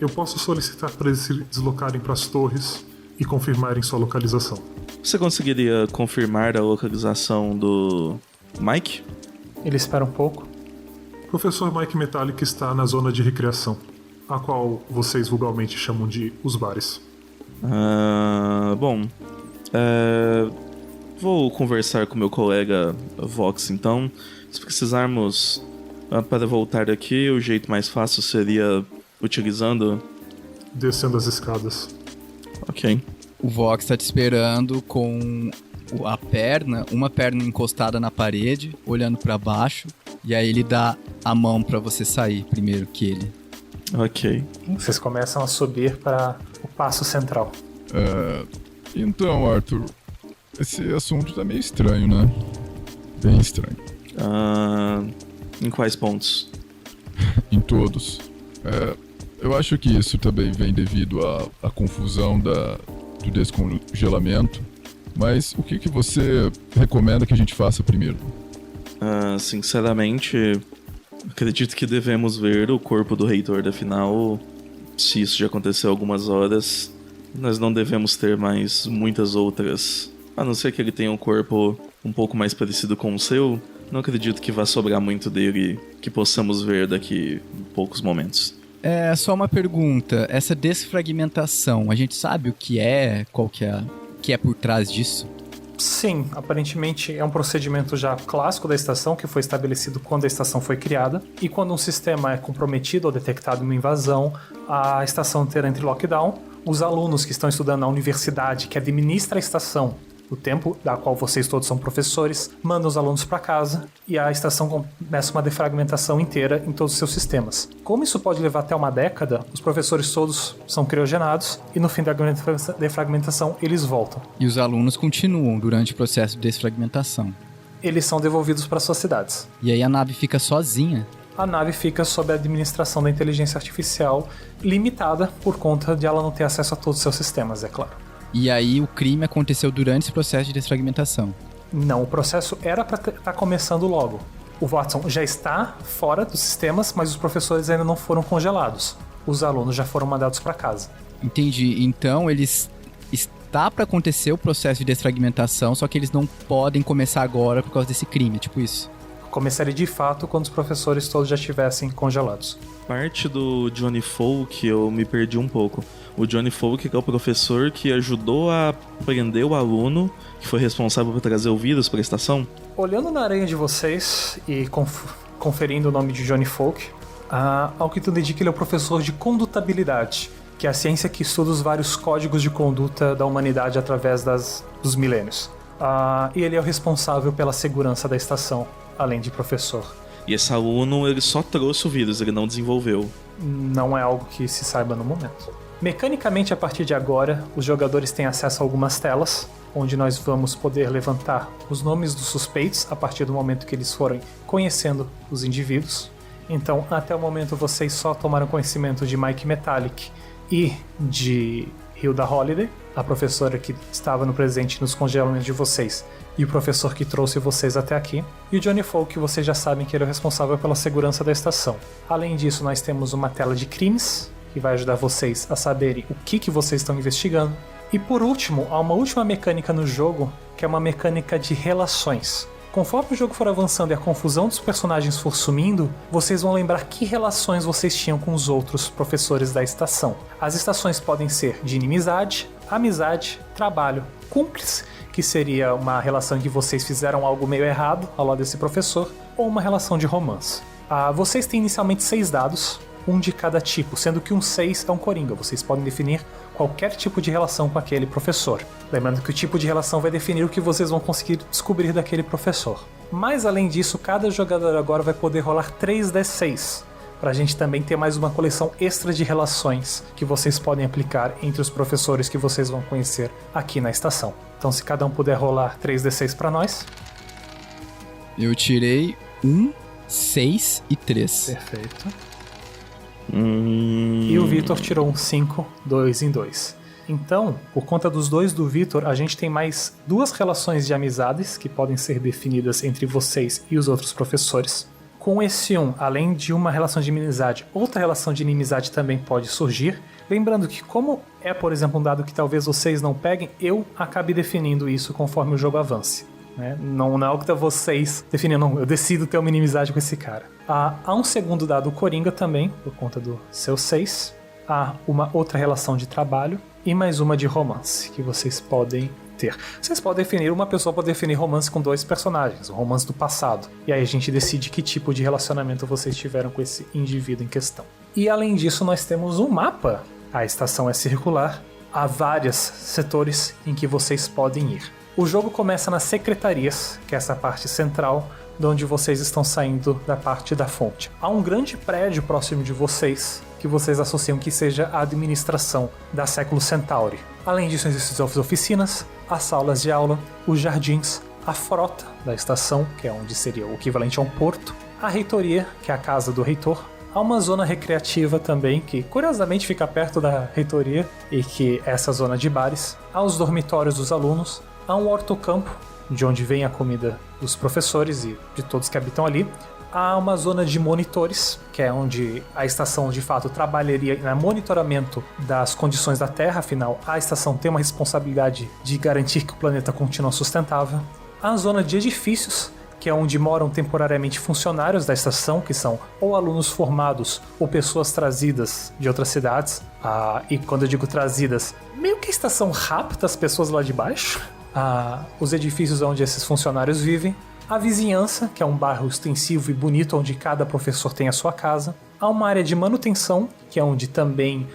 Eu posso solicitar para eles se deslocarem para as torres e confirmarem sua localização. Você conseguiria confirmar a localização do Mike? Ele espera um pouco. O professor Mike Metallic está na zona de recreação, a qual vocês vulgarmente chamam de os bares. Vou conversar com meu colega Vox, então. Se precisarmos para voltar aqui, o jeito mais fácil seria utilizando... Descendo as escadas. Ok. O Vox tá te esperando com uma perna encostada na parede, olhando pra baixo, e aí ele dá a mão pra você sair primeiro que ele. Ok. Vocês começam a subir para o passo central. Então, Arthur, esse assunto tá meio estranho, né? Bem estranho. Em quais pontos? Em todos. Eu acho que isso também vem devido à confusão do descongelamento. Mas o que você recomenda que a gente faça primeiro? Sinceramente, acredito que devemos ver o corpo do reitor. Afinal, se isso já aconteceu há algumas horas, nós não devemos ter mais muitas outras. A não ser que ele tenha um corpo um pouco mais parecido com o seu, não acredito que vá sobrar muito dele que possamos ver daqui a poucos momentos. Só uma pergunta. Essa desfragmentação, a gente sabe o que é? Qual que é por trás disso? Sim, aparentemente é um procedimento já clássico da estação, que foi estabelecido quando a estação foi criada. E quando um sistema é comprometido ou detectado uma invasão, a estação terá entre lockdown. Os alunos que estão estudando na universidade, que administra a estação, o tempo da qual vocês todos são professores, mandam os alunos para casa e a estação começa uma defragmentação inteira em todos os seus sistemas. Como isso pode levar até uma década, os professores todos são criogenados e no fim da defragmentação eles voltam. E os alunos continuam durante o processo de desfragmentação. Eles são devolvidos para suas cidades. E aí a nave fica sozinha. A nave fica sob a administração da inteligência artificial, limitada por conta de ela não ter acesso a todos os seus sistemas, é claro. E aí o crime aconteceu durante esse processo de desfragmentação? Não, o processo era para estar começando logo. O Watson já está fora dos sistemas, mas os professores ainda não foram congelados. Os alunos já foram mandados para casa. Entendi. Então está para acontecer o processo de desfragmentação, só que eles não podem começar agora por causa desse crime, tipo isso? Começaria de fato quando os professores todos já estivessem congelados. Parte do Johnny Folk eu me perdi um pouco. O Johnny Folk é o professor que ajudou a prender o aluno, que foi responsável por trazer o vírus para a estação? Olhando na aranha de vocês e conferindo o nome de Johnny Folk, ao que tudo indica, ele é o professor de condutabilidade, que é a ciência que estuda os vários códigos de conduta da humanidade através dos milênios. E ele é o responsável pela segurança da estação, além de professor. E esse aluno, ele só trouxe o vírus, ele não desenvolveu. Não é algo que se saiba no momento. Mecanicamente, a partir de agora, os jogadores têm acesso a algumas telas, onde nós vamos poder levantar os nomes dos suspeitos a partir do momento que eles forem conhecendo os indivíduos. Então, até o momento, vocês só tomaram conhecimento de Mike Metallic e de Hilda Holiday, a professora que estava no presente nos congelamentos de vocês, e o professor que trouxe vocês até aqui, e o Johnny Folk, que vocês já sabem que ele é o responsável pela segurança da estação. Além disso, nós temos uma tela de crimes, que vai ajudar vocês a saberem o que vocês estão investigando. E por último, há uma última mecânica no jogo, que é uma mecânica de relações. Conforme o jogo for avançando e a confusão dos personagens for sumindo, vocês vão lembrar que relações vocês tinham com os outros professores da estação. As estações podem ser de inimizade, amizade, trabalho, cúmplice, que seria uma relação em que vocês fizeram algo meio errado ao lado desse professor, ou uma relação de romance. Vocês têm inicialmente 6 dados, um de cada tipo, sendo que um 6 é um coringa. Vocês podem definir qualquer tipo de relação com aquele professor. Lembrando que o tipo de relação vai definir o que vocês vão conseguir descobrir daquele professor. Mas além disso, cada jogador agora vai poder rolar 3d6, para a gente também ter mais uma coleção extra de relações que vocês podem aplicar entre os professores que vocês vão conhecer aqui na estação. Então, se cada um puder rolar 3d6 para nós. Eu tirei 1, 6 e 3. Perfeito. E o Vitor tirou um 5, 2 em 2. Então, por conta dos 2 do Vitor, a gente tem mais 2 relações de amizades que podem ser definidas entre vocês e os outros professores. Com esse 1, além de uma relação de amizade, outra relação de inimizade também pode surgir. Lembrando que, como é, por exemplo, um dado que talvez vocês não peguem, eu acabe definindo isso conforme o jogo avance. Não é algo que vocês definindo, não, eu decido ter uma inimizade com esse cara. Há um segundo dado Coringa também, por conta do seu 6. Há uma outra relação de trabalho e mais uma de romance, que vocês podem ter. Vocês podem definir, uma pessoa pode definir romance com 2 personagens, o romance do passado. E aí a gente decide que tipo de relacionamento vocês tiveram com esse indivíduo em questão. E além disso, nós temos um mapa. A estação é circular, há vários setores em que vocês podem ir. O jogo começa nas secretarias, que é essa parte central, de onde vocês estão saindo da parte da fonte. Há um grande prédio próximo de vocês, que vocês associam que seja a administração da Século Centauri. Além disso, existem as oficinas, as salas de aula, os jardins, a frota da estação, que é onde seria o equivalente a um porto, a reitoria, que é a casa do reitor. Há uma zona recreativa também, que curiosamente fica perto da reitoria, e que é essa zona de bares. Há os dormitórios dos alunos. Há um hortocampo, de onde vem a comida dos professores e de todos que habitam ali. Há uma zona de monitores, que é onde a estação de fato trabalharia no monitoramento das condições da Terra, afinal a estação tem uma responsabilidade de garantir que o planeta continua sustentável. Há a zona de edifícios, que é onde moram temporariamente funcionários da estação, que são ou alunos formados ou pessoas trazidas de outras cidades. E quando eu digo trazidas, meio que a estação rapta as pessoas lá de baixo. Os edifícios onde esses funcionários vivem, a vizinhança, que é um bairro extensivo e bonito onde cada professor tem a sua casa, há uma área de manutenção, que é onde também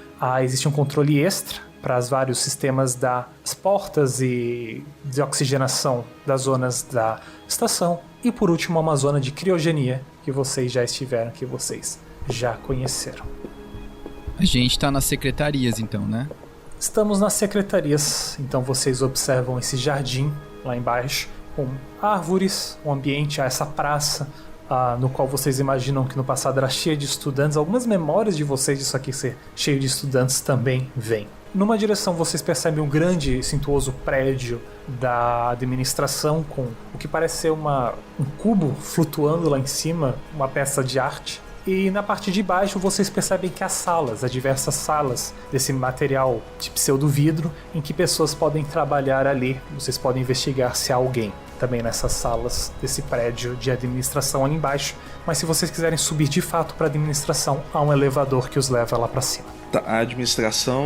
existe um controle extra para os vários sistemas das portas e de oxigenação das zonas da estação, e por último uma zona de criogenia, que vocês já estiveram, que vocês já conheceram. A gente tá nas secretarias então, né? Estamos nas secretarias, então vocês observam esse jardim lá embaixo, com árvores, um ambiente, essa praça, no qual vocês imaginam que no passado era cheia de estudantes. Algumas memórias de vocês disso aqui ser cheio de estudantes também vêm. Numa direção vocês percebem um grande e suntuoso prédio da administração, com o que parece ser um cubo flutuando lá em cima, uma peça de arte. E na parte de baixo vocês percebem que há diversas salas desse material de pseudo-vidro, em que pessoas podem trabalhar ali. Vocês podem investigar se há alguém também nessas salas desse prédio de administração ali embaixo. Mas se vocês quiserem subir de fato para a administração, há um elevador que os leva lá para cima. A administração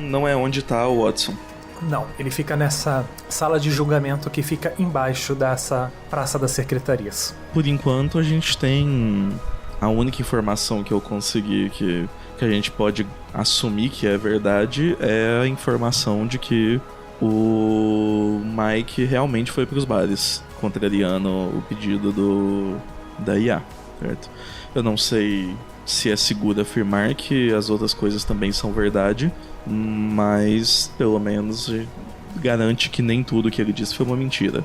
não é onde está o Watson. Não, ele fica nessa sala de julgamento que fica embaixo dessa praça das secretarias. Por enquanto a gente tem... A única informação que eu consegui que a gente pode assumir que é verdade é a informação de que o Mike realmente foi para os bares, contrariando o pedido da IA. certo? Eu não sei se é seguro afirmar que as outras coisas também são verdade, mas pelo menos garante que nem tudo que ele disse foi uma mentira.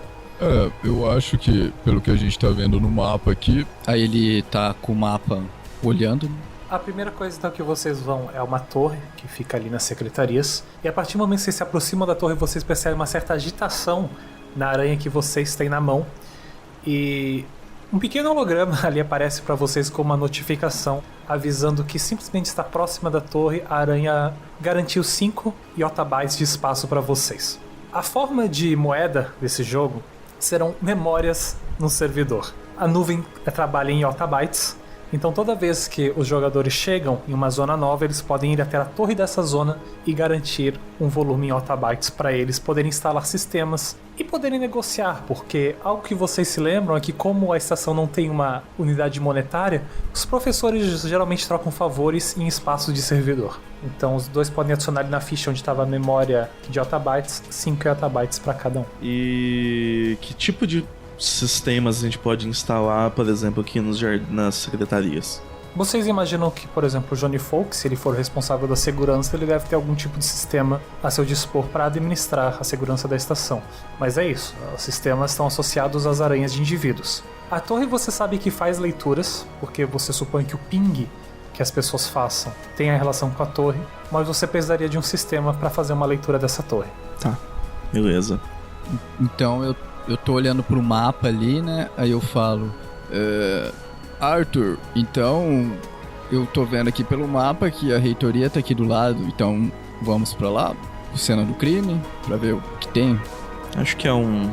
Eu acho que, pelo que a gente tá vendo no mapa aqui... Aí ele tá com o mapa olhando. A primeira coisa então que vocês vão é uma torre que fica ali nas secretarias. E a partir do momento que vocês se aproximam da torre, vocês percebem uma certa agitação na aranha que vocês têm na mão. E um pequeno holograma ali aparece para vocês com uma notificação avisando que simplesmente está próxima da torre. A aranha garantiu 5 yottabytes de espaço para vocês. A forma de moeda desse jogo serão memórias no servidor. A nuvem trabalha em yottabytes, então toda vez que os jogadores chegam em uma zona nova, eles podem ir até a torre dessa zona e garantir um volume em yottabytes para eles poderem instalar sistemas e poderem negociar, porque algo que vocês se lembram é que como a estação não tem uma unidade monetária, os professores geralmente trocam favores em espaços de servidor. Então os dois podem adicionar ali na ficha onde estava a memória de yottabytes, 5 yottabytes para cada um. E que tipo de sistemas a gente pode instalar, por exemplo, aqui nas secretarias? Vocês imaginam que, por exemplo, o Johnny Folk, se ele for responsável da segurança, ele deve ter algum tipo de sistema a seu dispor para administrar a segurança da estação. Mas é isso, os sistemas estão associados às aranhas de indivíduos. A torre você sabe que faz leituras, porque você supõe que o ping que as pessoas façam tenha relação com a torre, mas você precisaria de um sistema para fazer uma leitura dessa torre. Tá, beleza. Então eu tô olhando pro mapa ali, né? Aí eu falo... Arthur, então eu tô vendo aqui pelo mapa que a reitoria tá aqui do lado, então vamos pra lá, cena do crime, pra ver o que tem. Acho que é um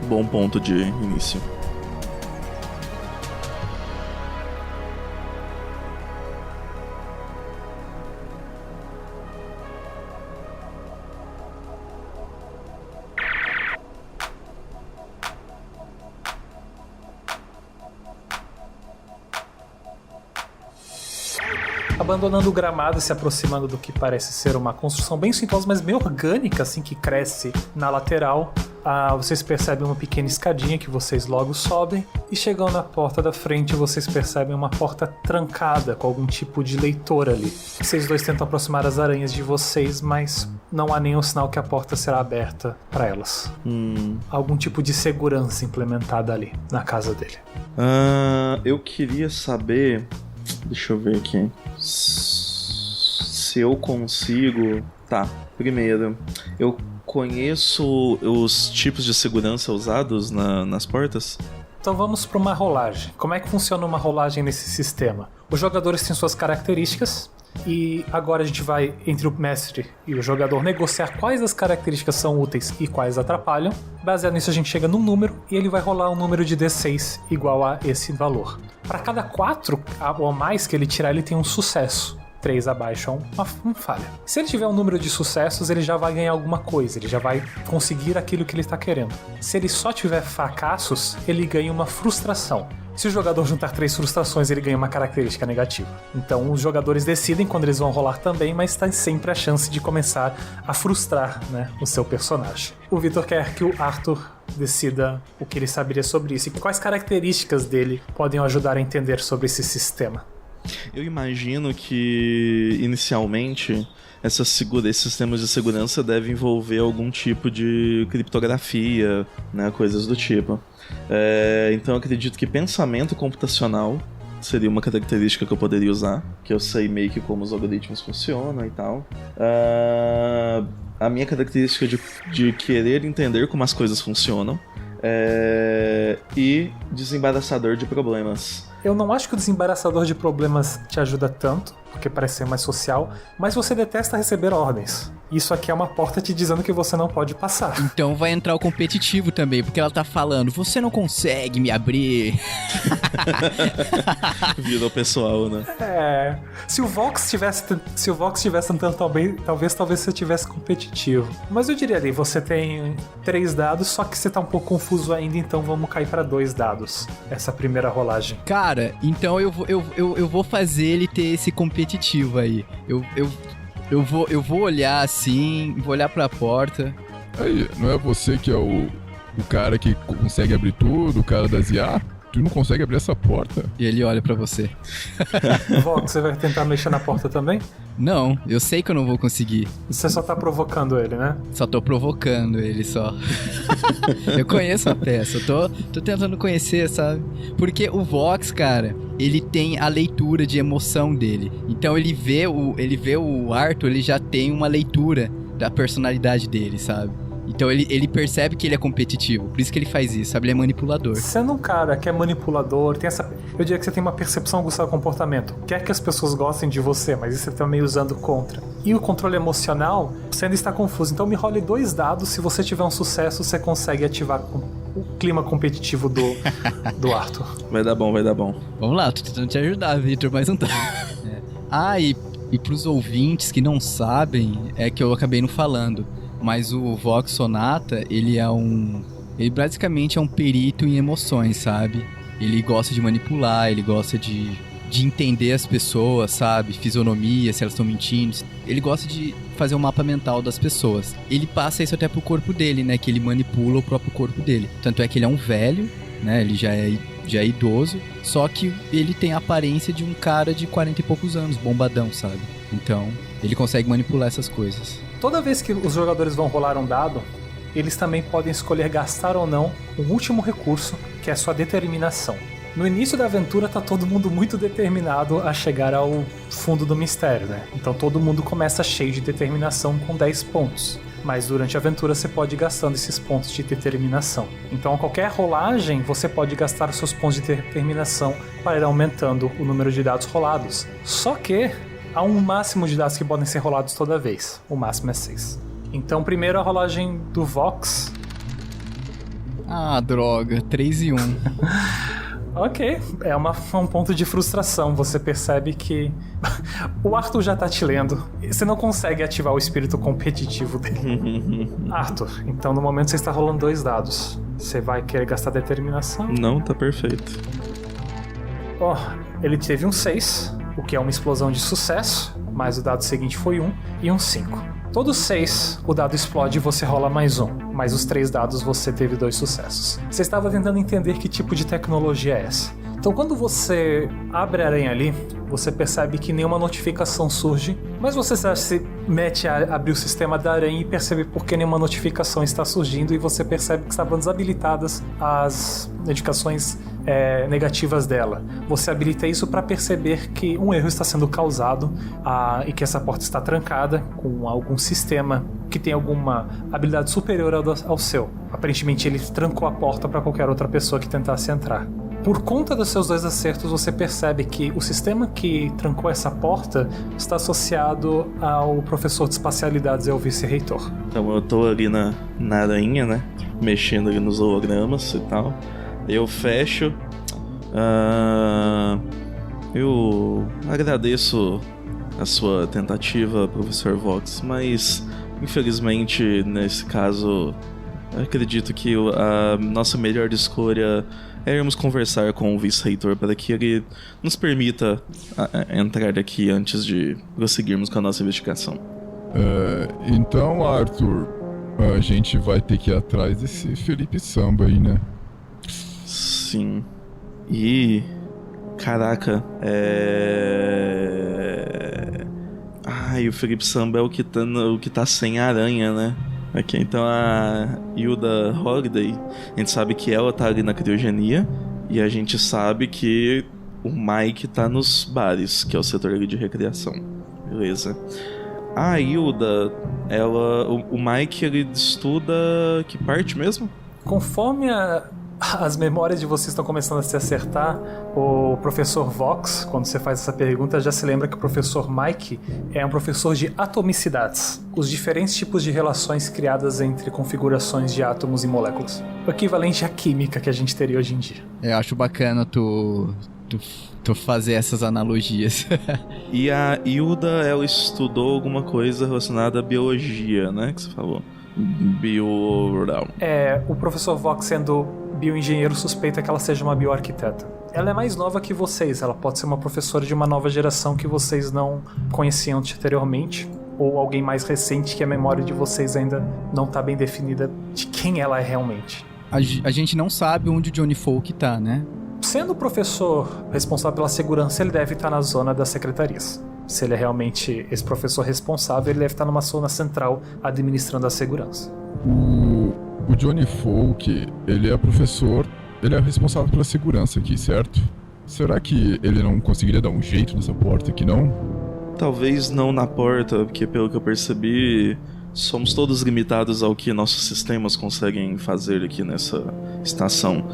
bom ponto de início. Abandonando o gramado e se aproximando do que parece ser uma construção bem simples, mas bem orgânica, assim, que cresce na lateral. Vocês percebem uma pequena escadinha que vocês logo sobem. E chegando na porta da frente, vocês percebem uma porta trancada com algum tipo de leitor ali. Vocês dois tentam aproximar as aranhas de vocês, mas não há nenhum sinal que a porta será aberta para elas. Algum tipo de segurança implementada ali na casa dele. Eu queria saber... Deixa eu ver aqui. Se eu consigo... Tá, primeiro, eu conheço os tipos de segurança usados nas portas? Então vamos para uma rolagem. Como é que funciona uma rolagem nesse sistema? Os jogadores têm suas características e agora a gente vai, entre o mestre e o jogador, negociar quais das características são úteis e quais atrapalham. Baseado nisso a gente chega num número e ele vai rolar um número de D6 igual a esse valor. Para cada 4 ou mais que ele tirar, ele tem um sucesso. 3 abaixo é uma falha. Se ele tiver um número de sucessos, ele já vai ganhar alguma coisa, ele já vai conseguir aquilo que ele está querendo. Se ele só tiver fracassos, ele ganha uma frustração. Se o jogador juntar 3 frustrações, ele ganha uma característica negativa. Então os jogadores decidem quando eles vão rolar também, mas tem sempre a chance de começar a frustrar, né, o seu personagem. O Victor quer que o Arthur decida o que ele saberia sobre isso e quais características dele podem ajudar a entender sobre esse sistema. Eu imagino que, inicialmente, esses sistemas de segurança devem envolver algum tipo de criptografia, né, coisas do tipo. Então eu acredito que pensamento computacional seria uma característica que eu poderia usar, que eu sei meio que como os algoritmos funcionam e tal. A minha característica de querer entender como as coisas funcionam. E desembaraçador de problemas. Eu não acho que o desembaraçador de problemas te ajuda tanto, porque parece ser mais social, mas você detesta receber ordens. Isso aqui é uma porta te dizendo que você não pode passar. Então vai entrar o competitivo também, porque ela tá falando, você não consegue me abrir. Virou pessoal, né? Se o Vox tivesse tentando talvez você tivesse competitivo. Mas eu diria ali, você tem 3 dados, só que você tá um pouco confuso ainda, então vamos cair pra 2 dados. Essa primeira rolagem. Cara, então eu vou fazer ele ter esse competitivo aí. Eu vou olhar assim, vou olhar pra porta. Aí, não é você que é o cara que consegue abrir tudo, o cara das IA? Tu não consegue abrir essa porta? E ele olha pra você. Vox, você vai tentar mexer na porta também? Não, eu sei que eu não vou conseguir. Você só tá provocando ele, né? Só tô provocando ele, só. Eu conheço a peça, eu tô tentando conhecer, sabe? Porque o Vox, cara, ele tem a leitura de emoção dele. Então ele vê o Arthur, ele já tem uma leitura da personalidade dele, sabe? Então ele percebe que ele é competitivo, por isso que ele faz isso, sabe? Ele é manipulador. Sendo um cara que é manipulador, eu diria que você tem uma percepção do seu comportamento. Quer que as pessoas gostem de você, mas isso você tá meio usando contra. E o controle emocional, você ainda está confuso. Então me role 2 dados, se você tiver um sucesso, você consegue ativar o clima competitivo do Arthur. Vai dar bom. Vamos lá, tô tentando te ajudar, Victor, mas não tá. E pros ouvintes que não sabem, é que eu acabei não falando. Mas o Vox Sonata, ele basicamente é um perito em emoções, sabe? Ele gosta de manipular, ele gosta de entender as pessoas, sabe? Fisionomia, se elas estão mentindo. Ele gosta de fazer um mapa mental das pessoas. Ele passa isso até pro corpo dele, né? Que ele manipula o próprio corpo dele. Tanto é que ele é um velho, né? Ele já é idoso, só que ele tem a aparência de um cara de 40 e poucos anos, bombadão, sabe? Então, ele consegue manipular essas coisas. Toda vez que os jogadores vão rolar um dado, eles também podem escolher gastar ou não o último recurso, que é a sua determinação. No início da aventura tá todo mundo muito determinado a chegar ao fundo do mistério, né? Então todo mundo começa cheio de determinação com 10 pontos. Mas durante a aventura você pode ir gastando esses pontos de determinação. Então a qualquer rolagem você pode gastar os seus pontos de determinação para ir aumentando o número de dados rolados. Só que há um máximo de dados que podem ser rolados toda vez. O máximo é 6. Então primeiro a rolagem do Vox. Ah, droga. 3 e 1. Ok, é um ponto de frustração. Você percebe que o Arthur já tá te lendo. Você não consegue ativar o espírito competitivo dele. Arthur, então no momento você está rolando 2 dados. Você vai querer gastar determinação? Não, tá perfeito. Ele teve um 6, o que é uma explosão de sucesso, mas o dado seguinte foi 1 e um 5. Todos 6, o dado explode e você rola mais 1. Mas os 3 dados você teve 2 sucessos. Você estava tentando entender que tipo de tecnologia é essa. Então quando você abre a aranha ali, você percebe que nenhuma notificação surge, mas você já se mete a abrir o sistema da aranha e percebe por que nenhuma notificação está surgindo, e você percebe que estavam desabilitadas as notificações negativas dela. Você habilita isso para perceber que um erro está sendo causado e que essa porta está trancada com algum sistema que tem alguma habilidade superior ao seu. Aparentemente ele trancou a porta para qualquer outra pessoa que tentasse entrar. Por conta dos seus 2 acertos, você percebe que o sistema que trancou essa porta está associado ao professor de espacialidades e ao vice-reitor. Então eu tô ali na aranha, né? Mexendo ali nos hologramas e tal. Eu fecho. Eu agradeço a sua tentativa, professor Vox, mas infelizmente nesse caso acredito que a nossa melhor escolha é irmos conversar com o vice-reitor para que ele nos permita entrar aqui antes de prosseguirmos com a nossa investigação. Então, Arthur, a gente vai ter que ir atrás desse Felipe Samba aí, né? Sim. E... Caraca, o Felipe Samba é o que tá sem aranha, né? Ok, então a Hilda Holiday, a gente sabe que ela tá ali na criogenia, e a gente sabe que o Mike tá nos bares, que é o setor ali de recreação. Beleza. A Hilda, o Mike, ele estuda que parte mesmo? Conforme as memórias de vocês estão começando a se acertar, o professor Vox, quando você faz essa pergunta, já se lembra que o professor Mike é um professor de atomicidades, os diferentes tipos de relações criadas entre configurações de átomos e moléculas. O equivalente à química que a gente teria hoje em dia. Eu acho bacana tu fazer essas analogias. E a Hilda, ela estudou alguma coisa relacionada à biologia, né, que você falou? O professor Vox, sendo bioengenheiro, suspeita que ela seja uma bioarquiteta. Ela é mais nova que vocês, ela pode ser uma professora de uma nova geração que vocês não conheciam anteriormente, ou alguém mais recente que a memória de vocês ainda não está bem definida de quem ela é realmente. A gente não sabe onde o Johnny Folk tá, né? sendo o professor responsável pela segurança, ele deve estar na zona das secretarias. Se ele é realmente esse professor responsável, ele deve estar numa zona central administrando a segurança. O Johnny Folk, ele é professor, ele é responsável pela segurança aqui, certo? Será que ele não conseguiria dar um jeito nessa porta aqui, não? Talvez não na porta, porque pelo que eu percebi, somos todos limitados ao que nossos sistemas conseguem fazer aqui nessa estação.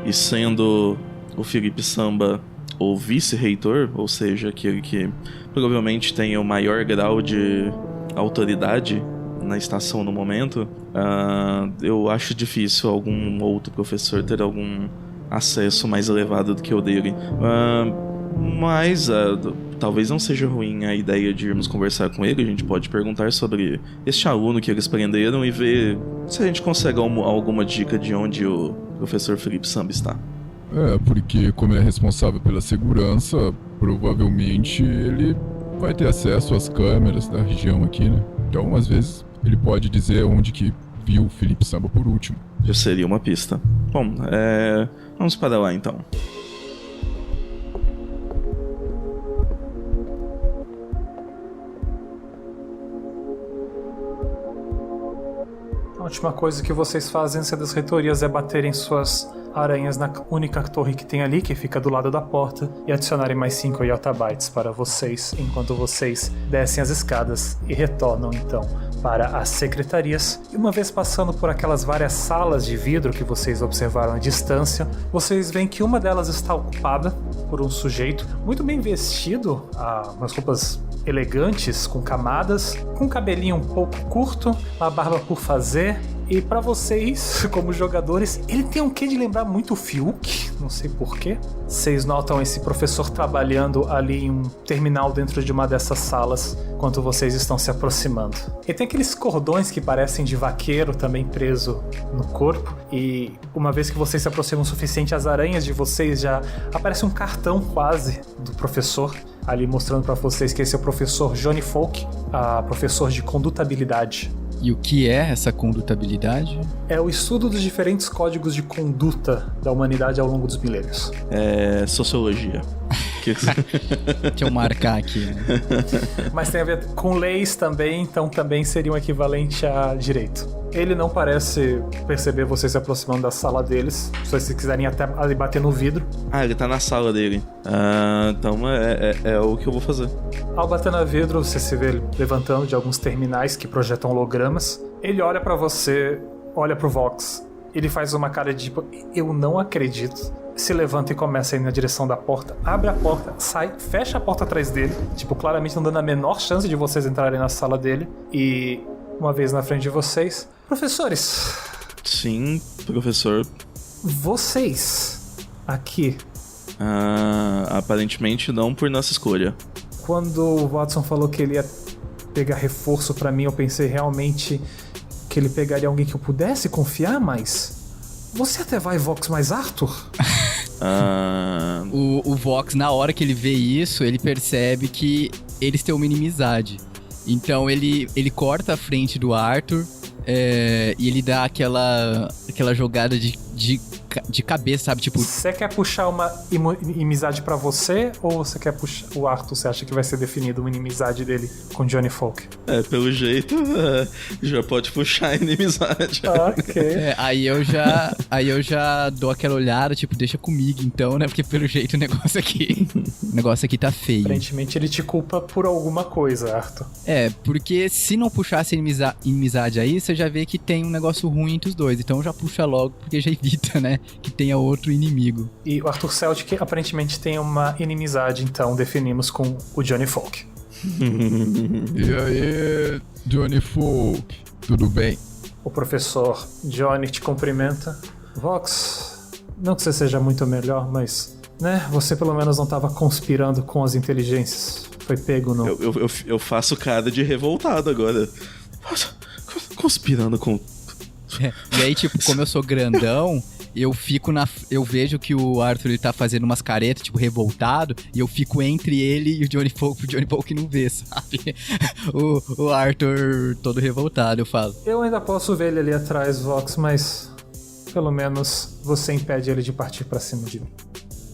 E sendo o Felipe Samba o vice-reitor, ou seja, aquele que provavelmente tem o maior grau de autoridade na estação no momento, eu acho difícil algum outro professor ter algum acesso mais elevado do que o dele. Mas talvez não seja ruim a ideia de irmos conversar com ele. A gente pode perguntar sobre este aluno que eles prenderam e ver se a gente consegue alguma dica de onde o professor Felipe Samba está. Porque como ele é responsável pela segurança, provavelmente ele vai ter acesso às câmeras da região aqui, né? Então, às vezes, ele pode dizer onde que viu o Felipe Samba por último. Já seria uma pista. Bom, vamos para lá então. A última coisa que vocês fazem antes das reitorias é baterem suas aranhas na única torre que tem ali, que fica do lado da porta, e adicionarem mais 5 Yottabytes para vocês, enquanto vocês descem as escadas e retornam então para as secretarias. E uma vez passando por aquelas várias salas de vidro que vocês observaram à distância, vocês veem que uma delas está ocupada por um sujeito muito bem vestido, umas roupas elegantes, com camadas, com um cabelinho um pouco curto, uma barba por fazer. E pra vocês, como jogadores, ele tem um quê de lembrar muito o Fiuk, não sei porquê. Vocês notam esse professor trabalhando ali em um terminal dentro de uma dessas salas, enquanto vocês estão se aproximando. Ele tem aqueles cordões que parecem de vaqueiro também preso no corpo, e uma vez que vocês se aproximam o suficiente, as aranhas de vocês já aparece um cartão quase do professor, ali mostrando pra vocês que esse é o professor Johnny Folk, professor de condutabilidade. E o que é essa condutabilidade? É o estudo dos diferentes códigos de conduta da humanidade ao longo dos milênios. É sociologia. Deixa eu marcar aqui, né? Mas tem a ver com leis também, então também seria um equivalente a direito. Ele não parece perceber vocês se aproximando da sala deles. Se vocês quiserem até ali bater no vidro. Ele tá na sala dele. Então é o que eu vou fazer. Ao bater no vidro, você se vê levantando de alguns terminais que projetam hologramas. Ele olha pra você, olha pro Vox. Ele faz uma cara de tipo, eu não acredito. Se levanta e começa a ir na direção da porta. Abre a porta, sai, fecha a porta atrás dele. Tipo, claramente não dando a menor chance de vocês entrarem na sala dele. E uma vez na frente de vocês... Professores. Sim, professor. Vocês aqui. Aparentemente não por nossa escolha. Quando o Watson falou que ele ia pegar reforço pra mim, eu pensei realmente que ele pegaria alguém que eu pudesse confiar, mas... Você até vai, Vox, mais Arthur? O Vox, na hora que ele vê isso, ele percebe que eles têm uma inimizade. Então ele corta a frente do Arthur e ele dá aquela jogada de cabeça, sabe? Tipo... Você quer puxar uma inimizade pra você ou você quer puxar o Arthur? Você acha que vai ser definido uma inimizade dele com Johnny Folk? Pelo jeito, já pode puxar a inimizade. Ok. Aí eu já dou aquela olhada, tipo, deixa comigo então, né? Porque pelo jeito o negócio aqui tá feio. Aparentemente ele te culpa por alguma coisa, Arthur. Porque se não puxasse inimizade aí, você já vê que tem um negócio ruim entre os dois. Então já puxa logo, porque já evita, né? Que tenha outro inimigo. E o Arthur Celtic aparentemente tem uma inimizade, então definimos com o Johnny Folk. E aí, Johnny Folk, tudo bem? O professor Johnny te cumprimenta. Vox, não que você seja muito melhor, mas... né, você pelo menos não estava conspirando com as inteligências. Foi pego no... Eu faço cara de revoltado agora. Conspirando com... E aí, tipo, como eu sou grandão... Eu vejo que o Arthur ele tá fazendo umas caretas, tipo, revoltado, e eu fico entre ele e o Johnny Folk, pro Johnny Folk não vê, sabe? o Arthur todo revoltado, eu falo. Eu ainda posso ver ele ali atrás, Vox, mas pelo menos você impede ele de partir pra cima de mim.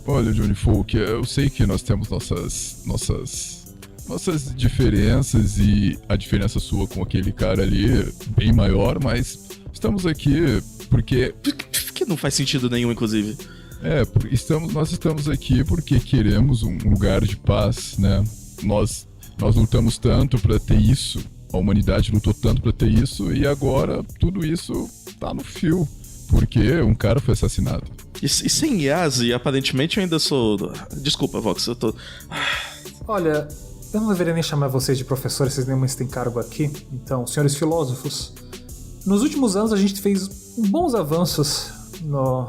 Olha, Johnny Folk, eu sei que nós temos nossas diferenças e a diferença sua com aquele cara ali é bem maior, mas estamos aqui porque... Que não faz sentido nenhum, inclusive. Nós estamos aqui porque queremos um lugar de paz, né? Nós lutamos tanto pra ter isso, a humanidade lutou tanto pra ter isso, e agora tudo isso tá no fio, porque um cara foi assassinado. E sem Yasi, aparentemente eu ainda sou... Desculpa, Vox, eu tô... Olha, eu não deveria nem chamar vocês de professores, vocês nenhum têm cargo aqui. Então, senhores filósofos, nos últimos anos a gente fez bons avanços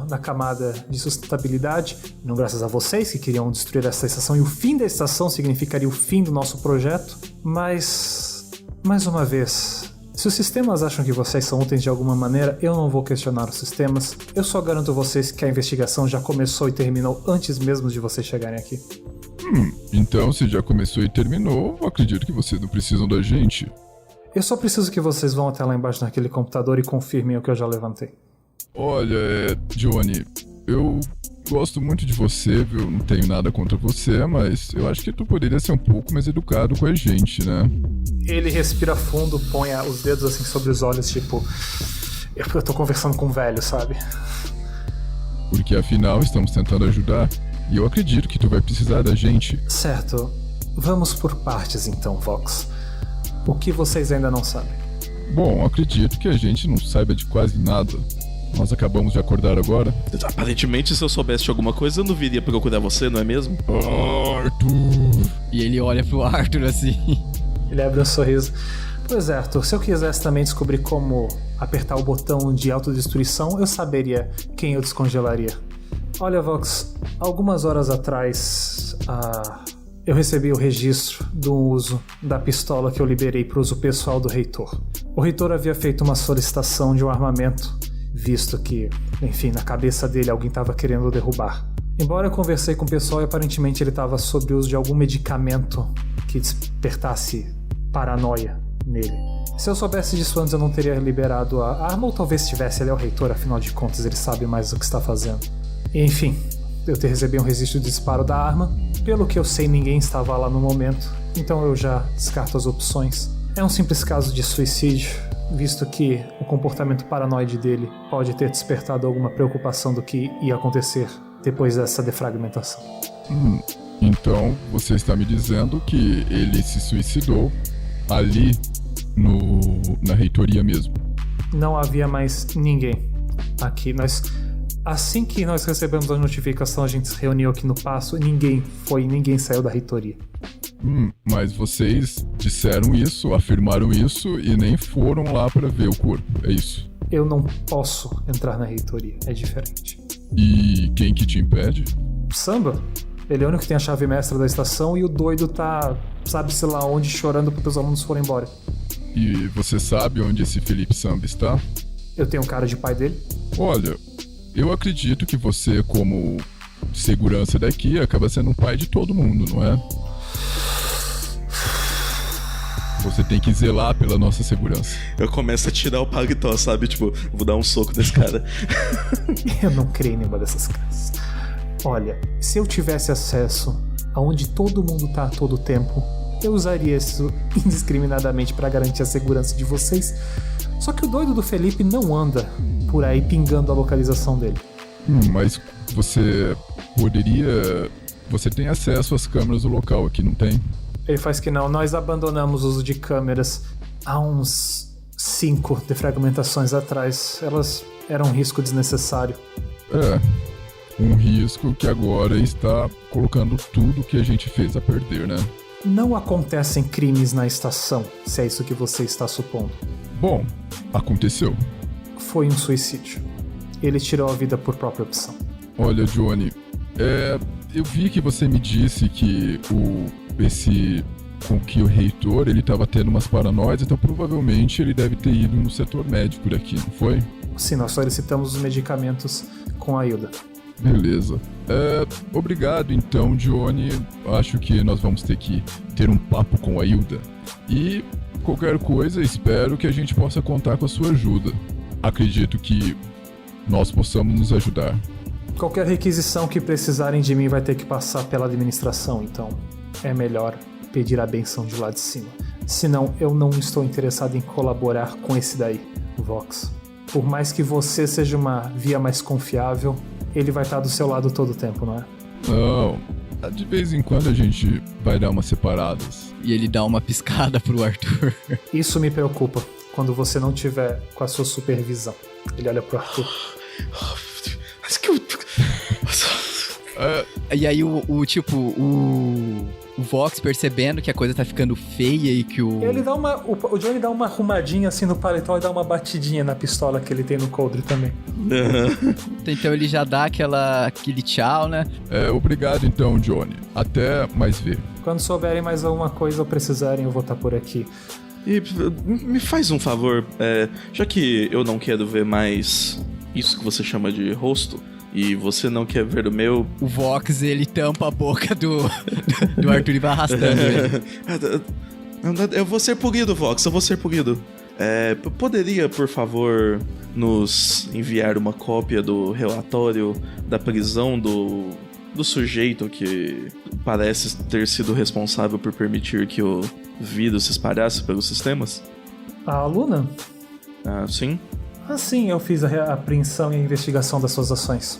na camada de sustentabilidade, não graças a vocês que queriam destruir essa estação, e o fim da estação significaria o fim do nosso projeto, mas, mais uma vez, se os sistemas acham que vocês são úteis de alguma maneira, eu não vou questionar os sistemas, eu só garanto a vocês que a investigação já começou e terminou antes mesmo de vocês chegarem aqui. Então se já começou e terminou, eu acredito que vocês não precisam da gente. Eu só preciso que vocês vão até lá embaixo naquele computador e confirmem o que eu já levantei. Olha, Johnny, eu gosto muito de você, viu? Não tenho nada contra você, mas eu acho que tu poderia ser um pouco mais educado com a gente, né? Ele respira fundo, põe os dedos assim sobre os olhos, tipo... Eu tô conversando com um velho, sabe? Porque afinal estamos tentando ajudar, e eu acredito que tu vai precisar da gente. Certo. Vamos por partes então, Vox. O que vocês ainda não sabem? Bom, acredito que a gente não saiba de quase nada. Nós acabamos de acordar agora. Aparentemente, se eu soubesse de alguma coisa, eu não viria procurar você, não é mesmo? Arthur! E ele olha pro Arthur assim. Ele abre um sorriso. Pois é, Arthur, se eu quisesse também descobrir como apertar o botão de autodestruição, eu saberia quem eu descongelaria. Olha, Vox, algumas horas atrás, eu recebi o registro do uso da pistola que eu liberei para o uso pessoal do reitor. O reitor havia feito uma solicitação de um armamento, visto que, enfim, na cabeça dele alguém estava querendo derrubar. Embora eu conversei com o pessoal e aparentemente ele estava sob o uso de algum medicamento que despertasse paranoia nele. Se eu soubesse disso antes eu não teria liberado a arma, ou talvez tivesse, ele é o reitor, afinal de contas ele sabe mais do que está fazendo. E, enfim, eu recebi um registro de disparo da arma. Pelo que eu sei, ninguém estava lá no momento, então eu já descarto as opções. É um simples caso de suicídio, visto que o comportamento paranoide dele pode ter despertado alguma preocupação do que ia acontecer depois dessa defragmentação. Então, você está me dizendo que ele se suicidou ali na reitoria mesmo? Não havia mais ninguém aqui. Assim que nós recebemos a notificação, a gente se reuniu aqui no passo e ninguém saiu da reitoria. Mas vocês disseram isso, afirmaram isso e nem foram lá para ver o corpo, é isso? Eu não posso entrar na reitoria, é diferente. E quem que te impede? Samba. Ele é o único que tem a chave mestra da estação e o doido tá, sabe-se lá onde, chorando porque os alunos foram embora. E você sabe onde esse Felipe Samba está? Eu tenho cara de pai dele. Olha, eu acredito que você, como segurança daqui, acaba sendo um pai de todo mundo, não é? Você tem que zelar pela nossa segurança. Eu começo a tirar o paletó, sabe? Tipo, vou dar um soco nesse cara. Eu não creio em nenhuma dessas coisas. Olha, se eu tivesse acesso aonde todo mundo tá a todo tempo, eu usaria isso indiscriminadamente para garantir a segurança de vocês. Só que o doido do Felipe não anda por aí pingando a localização dele. Mas você poderia... Você tem acesso às câmeras do local aqui, não tem? Ele faz que não. Nós abandonamos o uso de câmeras há uns 5 defragmentações atrás. Elas eram um risco desnecessário. Um risco que agora está colocando tudo que a gente fez a perder, né? Não acontecem crimes na estação, se é isso que você está supondo. Bom, aconteceu. Foi um suicídio. Ele tirou a vida por própria opção. Olha, Johnny, eu vi que você me disse que o reitor, ele estava tendo umas paranoias, então provavelmente ele deve ter ido no setor médico daqui, não foi? Sim, nós solicitamos os medicamentos com a Hilda. Beleza. Obrigado então, Johnny. Acho que nós vamos ter que ter um papo com a Hilda. E qualquer coisa, espero que a gente possa contar com a sua ajuda. Acredito que nós possamos nos ajudar. Qualquer requisição que precisarem de mim vai ter que passar pela administração, então é melhor pedir a benção de lá de cima. Senão, eu não estou interessado em colaborar com esse daí, Vox. Por mais que você seja uma via mais confiável, ele vai estar do seu lado todo o tempo, não é? Não, de vez em quando a gente vai dar umas separadas. E ele dá uma piscada pro Arthur. Isso me preocupa, quando você não tiver com a sua supervisão. Ele olha pro Arthur. Mas que eu... E aí o Vox percebendo que a coisa tá ficando feia e que o Johnny dá uma arrumadinha assim no paletó e dá uma batidinha na pistola que ele tem no coldre também. Então ele já dá aquele tchau, né? Obrigado então, Johnny. Até mais ver. Quando souberem mais alguma coisa ou precisarem, eu vou estar por aqui. E me faz um favor, já que eu não quero ver mais isso que você chama de rosto, e você não quer ver o meu... O Vox, ele tampa a boca do Arthur e vai arrastando ele. Eu vou ser punido, Vox, eu vou ser punido. Poderia, por favor, nos enviar uma cópia do relatório da prisão do sujeito que parece ter sido responsável por permitir que o vírus se espalhasse pelos sistemas? A Luna? Sim. Sim, eu fiz a apreensão e a investigação das suas ações.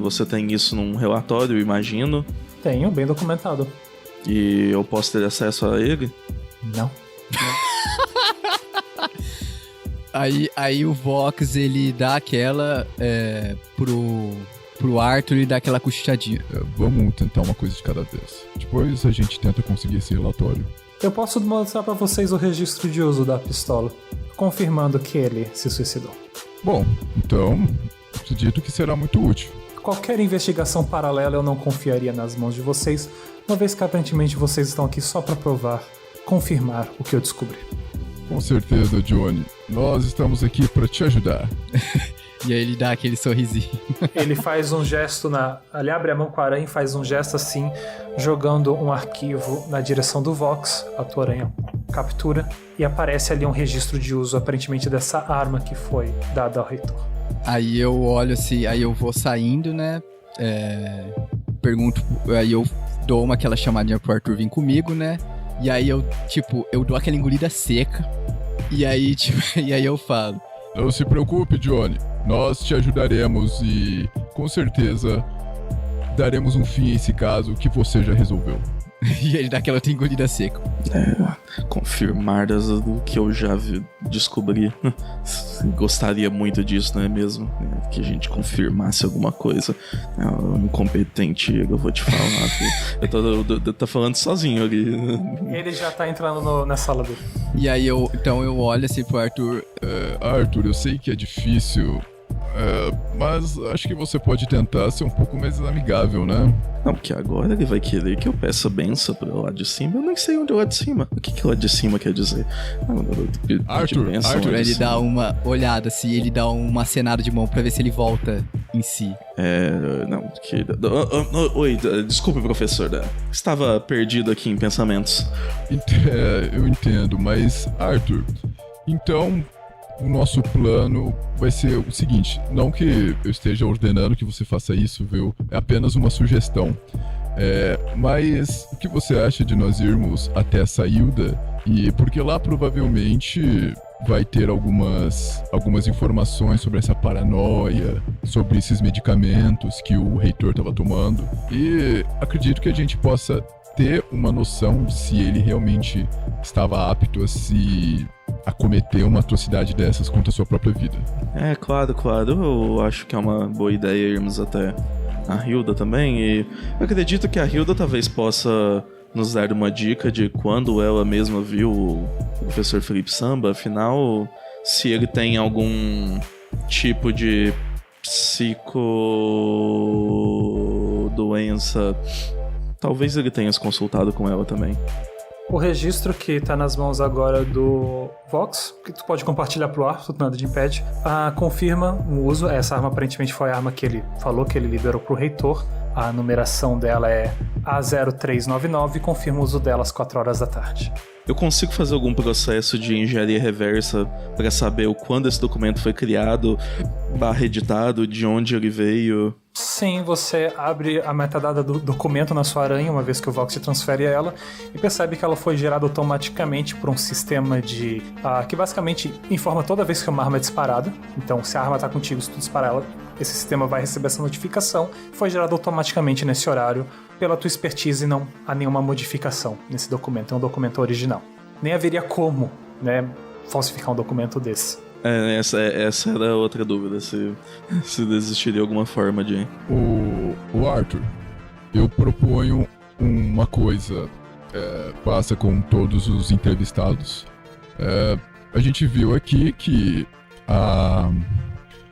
Você tem isso num relatório, imagino? Tenho, bem documentado. E eu posso ter acesso a ele? Não. Aí o Vox, ele dá aquela pro Arthur e dá aquela cochichadinha. Vamos tentar uma coisa de cada vez. Depois a gente tenta conseguir esse relatório. Eu posso mostrar pra vocês o registro de uso da pistola, confirmando que ele se suicidou. Bom, então, acredito que será muito útil. Qualquer investigação paralela eu não confiaria nas mãos de vocês, uma vez que aparentemente vocês estão aqui só pra provar, confirmar o que eu descobri. Com certeza, Johnny. Nós estamos aqui pra te ajudar. E aí ele dá aquele sorrisinho. Ele faz um gesto ele abre a mão com a aranha e faz um gesto assim, jogando um arquivo na direção do Vox. A tua aranha captura e aparece ali um registro de uso, aparentemente, dessa arma que foi dada ao reitor. Aí eu olho assim, aí eu vou saindo, né? Pergunto, aí eu dou aquela chamadinha pro Arthur vir comigo, né? E aí eu dou aquela engolida seca. E aí, e aí eu falo: não se preocupe, Johnny. Nós te ajudaremos e, com certeza, daremos um fim a esse caso que você já resolveu. E ele dá aquela outra engolida seca. Confirmar o que eu já descobri. Gostaria muito disso, não é mesmo? Que a gente confirmasse alguma coisa. Incompetente, eu vou te falar. Eu tô falando sozinho ali. Ele já tá entrando na sala dele. E aí eu olho assim pro Arthur. Arthur, eu sei que é difícil, mas acho que você pode tentar ser um pouco mais amigável, né? Não, porque agora ele vai querer que eu peça benção pro lado de cima. Eu nem sei onde é o lado de cima. O que o lado de cima quer dizer? Arthur, ele dá uma olhada assim, ele dá uma acenada de mão pra ver se ele volta em si. Oi, desculpe, professor. Estava perdido aqui em pensamentos. Eu entendo, mas, Arthur, então... o nosso plano vai ser o seguinte, não que eu esteja ordenando que você faça isso, viu? É apenas uma sugestão. Mas o que você acha de nós irmos até a Sailda? E porque lá provavelmente vai ter algumas informações sobre essa paranoia, sobre esses medicamentos que o reitor estava tomando. E acredito que a gente possa ter uma noção de se ele realmente estava apto a cometer uma atrocidade dessas contra a sua própria vida. Claro. Eu acho que é uma boa ideia irmos até a Hilda também. E eu acredito que a Hilda talvez possa nos dar uma dica de quando ela mesma viu o professor Felipe Samba. Afinal, se ele tem algum tipo de psicodoença, talvez ele tenha se consultado com ela também. O registro que tá nas mãos agora do Vox, que tu pode compartilhar pro ar, tudo nada te impede, confirma o uso. Essa arma aparentemente foi a arma que ele falou que ele liberou pro reitor. A numeração dela é A0399 e confirma o uso dela às 4 horas da tarde. Eu consigo fazer algum processo de engenharia reversa para saber o quando esse documento foi criado, editado, de onde ele veio? Sim, você abre a metadata do documento na sua aranha, uma vez que o Vox transfere ela, e percebe que ela foi gerada automaticamente por um sistema que basicamente informa toda vez que uma arma é disparada. Então, se a arma está contigo, se tu disparar ela, esse sistema vai receber essa notificação. Foi gerado automaticamente nesse horário, pela tua expertise, não há nenhuma modificação nesse documento. É um documento original. Nem haveria como, né, falsificar um documento desse. Essa era outra dúvida, se existiria alguma forma de... O Arthur, eu proponho uma coisa, passa com todos os entrevistados. A gente viu aqui que a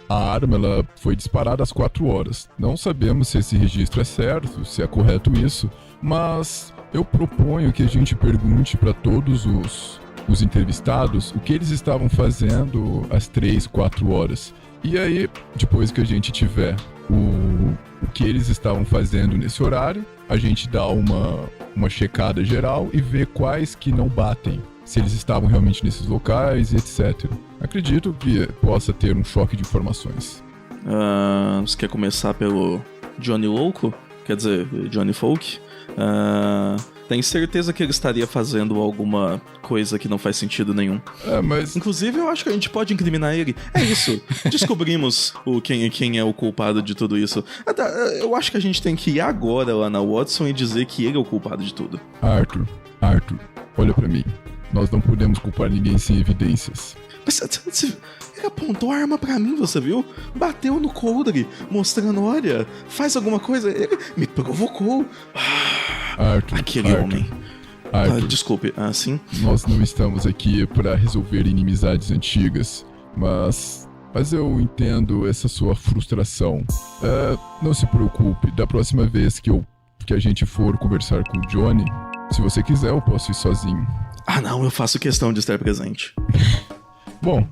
arma ela foi disparada às 4 horas. Não sabemos se esse registro é certo, se é correto isso, mas eu proponho que a gente pergunte para todos os entrevistados o que eles estavam fazendo às 3, 4 horas. E aí, depois que a gente tiver o que eles estavam fazendo nesse horário, a gente dá uma checada geral e vê quais que não batem, se eles estavam realmente nesses locais e etc. Acredito que possa ter um choque de informações. Você quer começar pelo Johnny Louco? Quer dizer, Johnny Folk? Tem certeza que ele estaria fazendo alguma coisa que não faz sentido nenhum. Mas... Inclusive, eu acho que a gente pode incriminar ele. É isso. Descobrimos quem é o culpado de tudo isso. Eu acho que a gente tem que ir agora lá na Watson e dizer que ele é o culpado de tudo. Arthur, olha pra mim. Nós não podemos culpar ninguém sem evidências. Mas ele apontou a arma pra mim, você viu? Bateu no coldre, mostrando, olha, faz alguma coisa. Ele me provocou. Aquele homem. Arthur, desculpe, sim? Nós não estamos aqui pra resolver inimizades antigas, mas eu entendo essa sua frustração. Não se preocupe, da próxima vez que a gente for conversar com o Johnny, se você quiser eu posso ir sozinho. Não, eu faço questão de estar presente. Bom,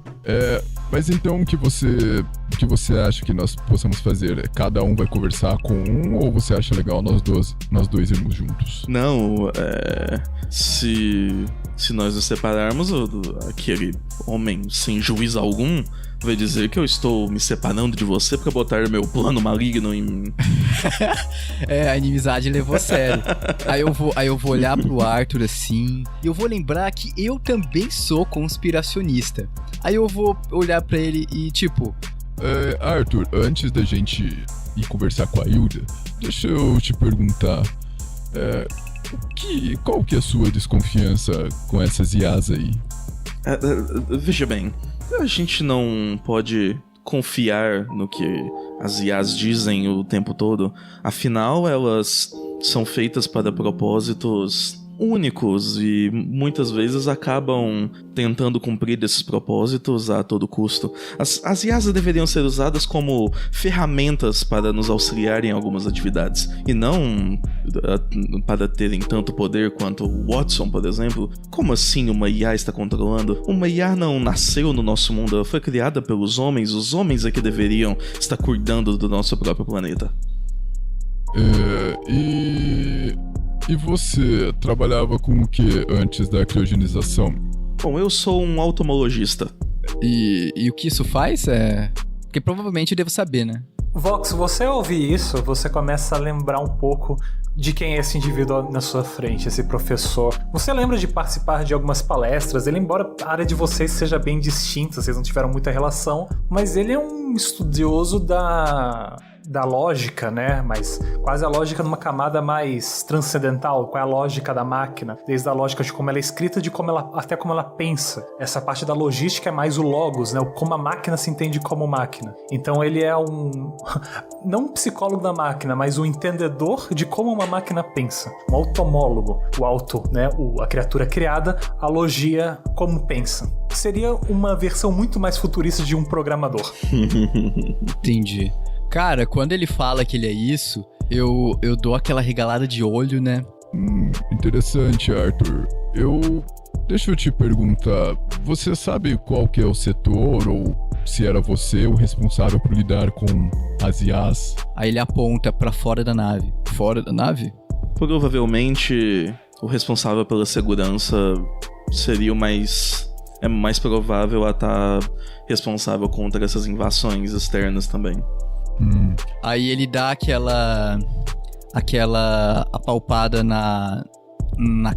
mas então o que você acha que nós possamos fazer? Cada um vai conversar com um ou você acha legal nós dois irmos juntos? Não, se nós nos separarmos, aquele homem sem juízo algum vai dizer que eu estou me separando de você pra botar meu plano maligno em... A inimizade levou a sério. Aí eu vou olhar pro Arthur assim, e eu vou lembrar que eu também sou conspiracionista. Aí eu vou olhar pra ele e tipo... Arthur, antes da gente ir conversar com a Hilda, deixa eu te perguntar... qual que é a sua desconfiança com essas IAs aí? Veja bem... A gente não pode confiar no que as IAs dizem o tempo todo. Afinal, elas são feitas para propósitos únicos e muitas vezes acabam tentando cumprir esses propósitos a todo custo. As IAs deveriam ser usadas como ferramentas para nos auxiliar em algumas atividades e não para terem tanto poder quanto o Watson, por exemplo. Como assim uma IA está controlando? Uma IA não nasceu no nosso mundo, ela foi criada pelos homens. Os homens é que deveriam estar cuidando do nosso próprio planeta. E você trabalhava com o que antes da criogenização? Bom, eu sou um automologista. E o que isso faz Porque provavelmente eu devo saber, né? Vox, você ouvir isso, você começa a lembrar um pouco de quem é esse indivíduo na sua frente, esse professor. Você lembra de participar de algumas palestras, ele, embora a área de vocês seja bem distinta, vocês não tiveram muita relação, mas ele é um estudioso da lógica, né? Mas quase a lógica numa camada mais transcendental. Qual é a lógica da máquina? Desde a lógica de como ela é escrita, até como ela pensa. Essa parte da logística é mais o logos, né? Como a máquina se entende como máquina. Então ele é não um psicólogo da máquina, mas um entendedor de como uma máquina pensa. Um automólogo. O auto, né? A criatura criada, a logia como pensa. Seria uma versão muito mais futurista de um programador. Entendi. Cara, quando ele fala que ele é isso, eu dou aquela regalada de olho, né? Interessante, Arthur. Deixa eu te perguntar, você sabe qual que é o setor ou se era você o responsável por lidar com as IAs? Aí ele aponta pra fora da nave. Fora da nave? Provavelmente o responsável pela segurança seria o mais provável a estar responsável contra essas invasões externas também. Aí ele dá aquela apalpada na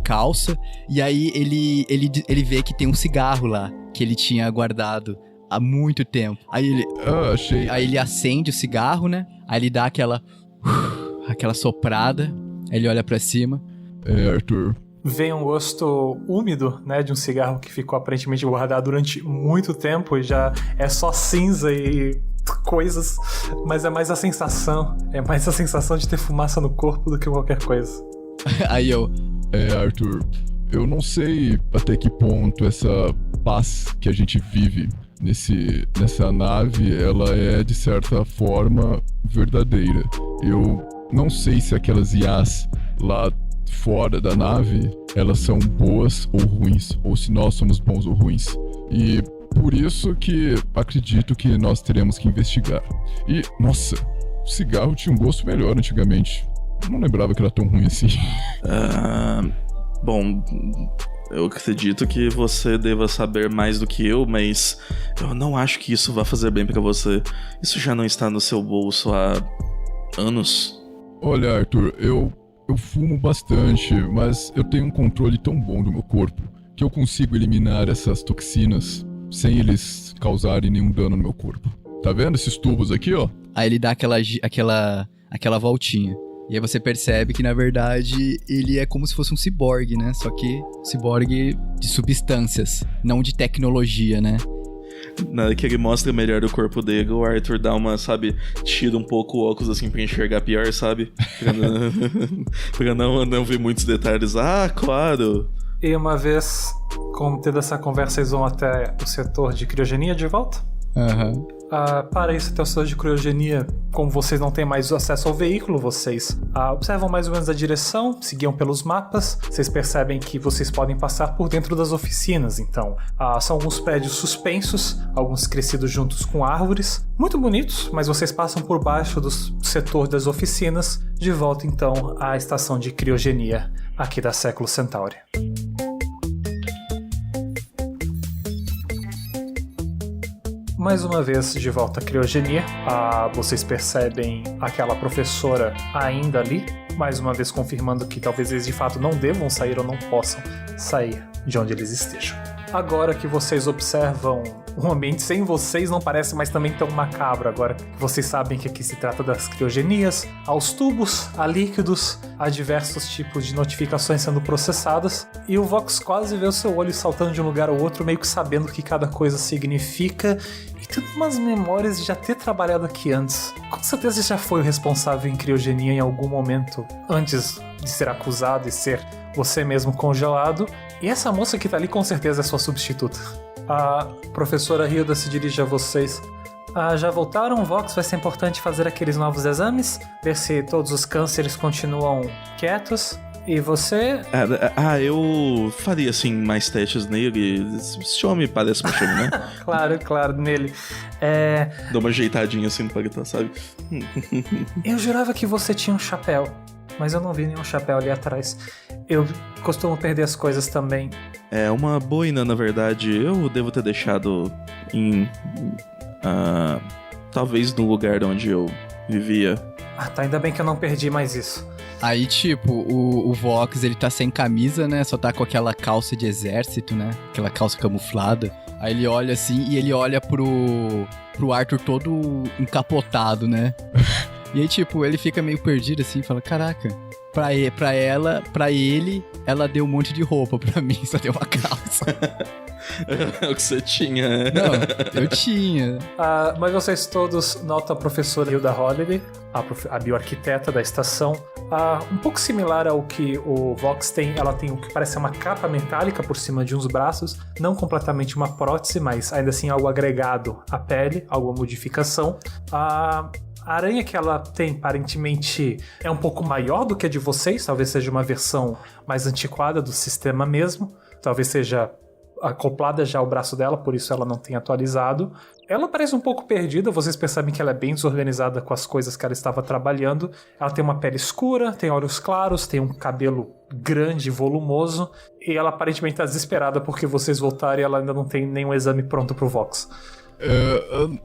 calça, e aí ele vê que tem um cigarro lá, que ele tinha guardado há muito tempo. Aí ele acende o cigarro, né? Aí ele dá aquela soprada, aí ele olha pra cima. Arthur. Vem um gosto úmido, né, de um cigarro que ficou aparentemente guardado durante muito tempo e já é só cinza e coisas, mas é mais a sensação de ter fumaça no corpo do que qualquer coisa. Aí eu... Arthur, eu não sei até que ponto essa paz que a gente vive nessa nave, ela é de certa forma verdadeira. Eu não sei se aquelas IAs lá fora da nave, elas são boas ou ruins, ou se nós somos bons ou ruins. E por isso que acredito que nós teremos que investigar. E, nossa, o cigarro tinha um gosto melhor antigamente. Eu não lembrava que era tão ruim assim. Bom, eu acredito que você deva saber mais do que eu, mas eu não acho que isso vá fazer bem pra você. Isso já não está no seu bolso há anos. Olha, Arthur, eu fumo bastante, mas eu tenho um controle tão bom do meu corpo que eu consigo eliminar essas toxinas sem eles causarem nenhum dano no meu corpo. Tá vendo esses tubos aqui, ó? Aí ele dá aquela voltinha. E aí você percebe que, na verdade, ele é como se fosse um ciborgue, né? Só que ciborgue de substâncias, não de tecnologia, né? Na hora que ele mostra melhor o corpo dele, o Arthur dá uma, sabe, tira um pouco o óculos assim pra enxergar pior, sabe? Pra não ver muitos detalhes. Ah, claro! E uma vez, tendo essa conversa, eles vão até o setor de criogenia de volta? Aham. Para isso, até o setor de criogenia, como vocês não têm mais acesso ao veículo, vocês observam mais ou menos a direção, seguiam pelos mapas, vocês percebem que vocês podem passar por dentro das oficinas, então são alguns prédios suspensos, alguns crescidos juntos com árvores, muito bonitos, mas vocês passam por baixo do setor das oficinas, de volta então à estação de criogenia aqui da Século Centauri. Mais uma vez, de volta à criogenia, vocês percebem aquela professora ainda ali, mais uma vez confirmando que talvez eles de fato não devam sair ou não possam sair de onde eles estejam. Agora que vocês observam o ambiente sem vocês, não parece mais também tão macabro. Agora que vocês sabem que aqui se trata das criogenias, aos tubos, a líquidos, a diversos tipos de notificações sendo processadas, e o Vox quase vê o seu olho saltando de um lugar ao outro, meio que sabendo o que cada coisa significa, e tendo umas memórias de já ter trabalhado aqui antes. Com certeza já foi o responsável em criogenia em algum momento, antes de ser acusado e ser você mesmo congelado, e essa moça que tá ali com certeza é sua substituta. A professora Hilda se dirige a vocês. Já voltaram, Vox? Vai ser importante fazer aqueles novos exames, ver se todos os cânceres continuam quietos. E você? Eu faria, assim, mais testes nele. Esse homem parece um chame, né? Claro, nele. Dá uma ajeitadinha assim no paletó, sabe? Eu jurava que você tinha um chapéu, mas eu não vi nenhum chapéu ali atrás. Eu costumo perder as coisas também. É uma boina, na verdade. Eu devo ter deixado em... talvez no lugar onde eu vivia. Tá, ainda bem que eu não perdi mais isso. Aí, tipo, o Vox, ele tá sem camisa, né? Só tá com aquela calça de exército, né? Aquela calça camuflada. Aí ele olha assim e ele olha pro Arthur todo encapotado, né? E aí, tipo, ele fica meio perdido assim, fala, caraca, pra ele, ela deu um monte de roupa, pra mim só deu uma calça. É o que você tinha. Não, eu tinha. Mas vocês todos notam a professora Hilda Holiday, a bioarquiteta da estação, um pouco similar ao que o Vox tem. Ela tem o que parece uma capa metálica por cima de uns braços, não completamente uma prótese, mas ainda assim algo agregado à pele, alguma modificação. A aranha que ela tem, aparentemente, é um pouco maior do que a de vocês, talvez seja uma versão mais antiquada do sistema mesmo, talvez seja acoplada já ao braço dela, por isso ela não tem atualizado. Ela parece um pouco perdida, vocês percebem que ela é bem desorganizada com as coisas que ela estava trabalhando. Ela tem uma pele escura, tem olhos claros, tem um cabelo grande e volumoso, e ela aparentemente está desesperada porque vocês voltaram e ela ainda não tem nenhum exame pronto pro Vox.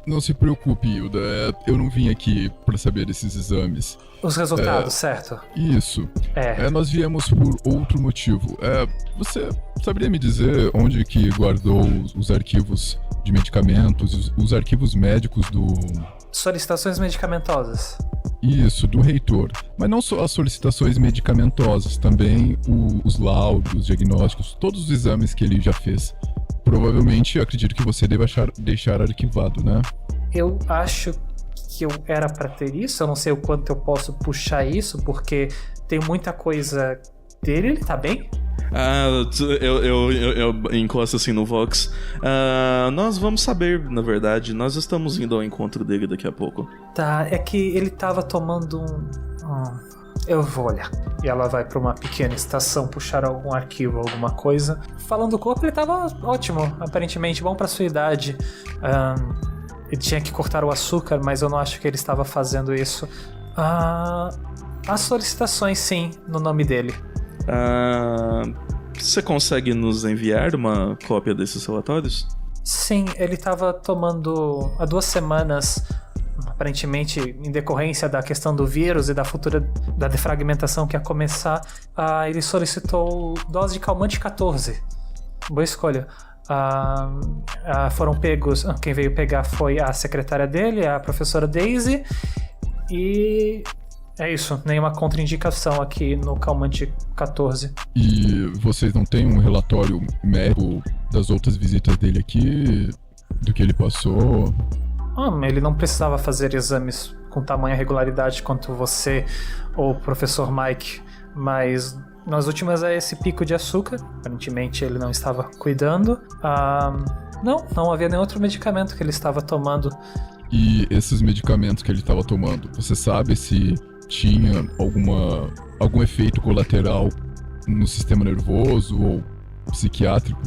Não se preocupe, Hilda. Eu não vim aqui pra saber desses exames. Os resultados, certo? Isso. Nós viemos por outro motivo. Você saberia me dizer onde que guardou os arquivos de medicamentos, os arquivos médicos do... Solicitações medicamentosas. Isso, do reitor. Mas não só as solicitações medicamentosas, também os laudos, diagnósticos, todos os exames que ele já fez. Provavelmente, eu acredito que você deve deixar arquivado, né? Eu acho que eu era pra ter isso, eu não sei o quanto eu posso puxar isso, porque tem muita coisa dele, ele tá bem? Eu encosto assim no Vox. Nós vamos saber, na verdade. Nós estamos indo ao encontro dele daqui a pouco. Tá, é que ele tava tomando eu vou olhar. E ela vai pra uma pequena estação puxar algum arquivo, alguma coisa. Falando do corpo, ele tava ótimo, aparentemente bom pra sua idade. Ele tinha que cortar o açúcar, mas eu não acho que ele estava fazendo isso. As solicitações, sim, no nome dele. Você consegue nos enviar uma cópia desses relatórios? Sim, ele estava tomando há 2 semanas, aparentemente em decorrência da questão do vírus e da futura da defragmentação que ia começar. Ele solicitou dose de calmante 14. Boa escolha. Foram pegos. Quem veio pegar foi a secretária dele, a professora Daisy, e é isso, nenhuma contraindicação aqui no calmante 14. E vocês não têm um relatório médico das outras visitas dele aqui? Do que ele passou? Ele não precisava fazer exames com tamanha regularidade quanto você ou o professor Mike, mas nas últimas é esse pico de açúcar. Aparentemente ele não estava cuidando. Não havia nenhum outro medicamento que ele estava tomando. E esses medicamentos que ele estava tomando, você sabe se tinha algum efeito colateral no sistema nervoso ou psiquiátrico?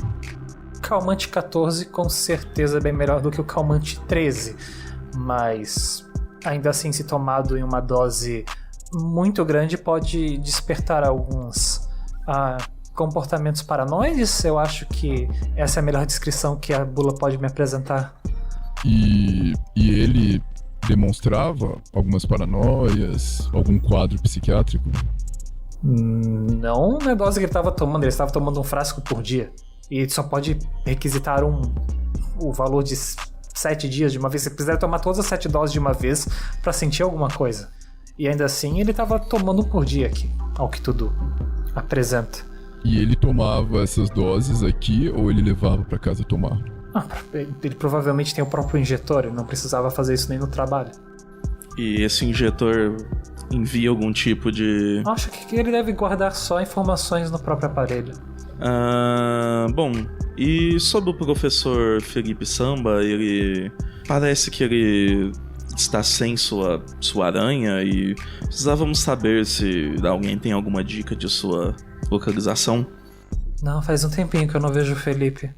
Calmante 14 com certeza é bem melhor do que o calmante 13, mas ainda assim, se tomado em uma dose muito grande, pode despertar alguns comportamentos paranoides. Eu acho que essa é a melhor descrição que a bula pode me apresentar. E ele demonstrava algumas paranoias, algum quadro psiquiátrico? Não na dose que ele estava tomando. Ele estava tomando um frasco por dia. E só pode requisitar o valor de 7 dias de uma vez. Se quiser tomar todas as 7 doses de uma vez para sentir alguma coisa. E ainda assim ele estava tomando um por dia aqui, ao que tudo apresenta. E ele tomava essas doses aqui ou ele levava para casa tomar? Ele provavelmente tem o próprio injetor, ele não precisava fazer isso nem no trabalho. E esse injetor envia algum tipo de... Acho que ele deve guardar só informações no próprio aparelho. Bom, e sobre o professor Felipe Samba, ele... Parece que ele está sem sua aranha e precisávamos saber se alguém tem alguma dica de sua localização. Não, faz um tempinho que eu não vejo o Felipe.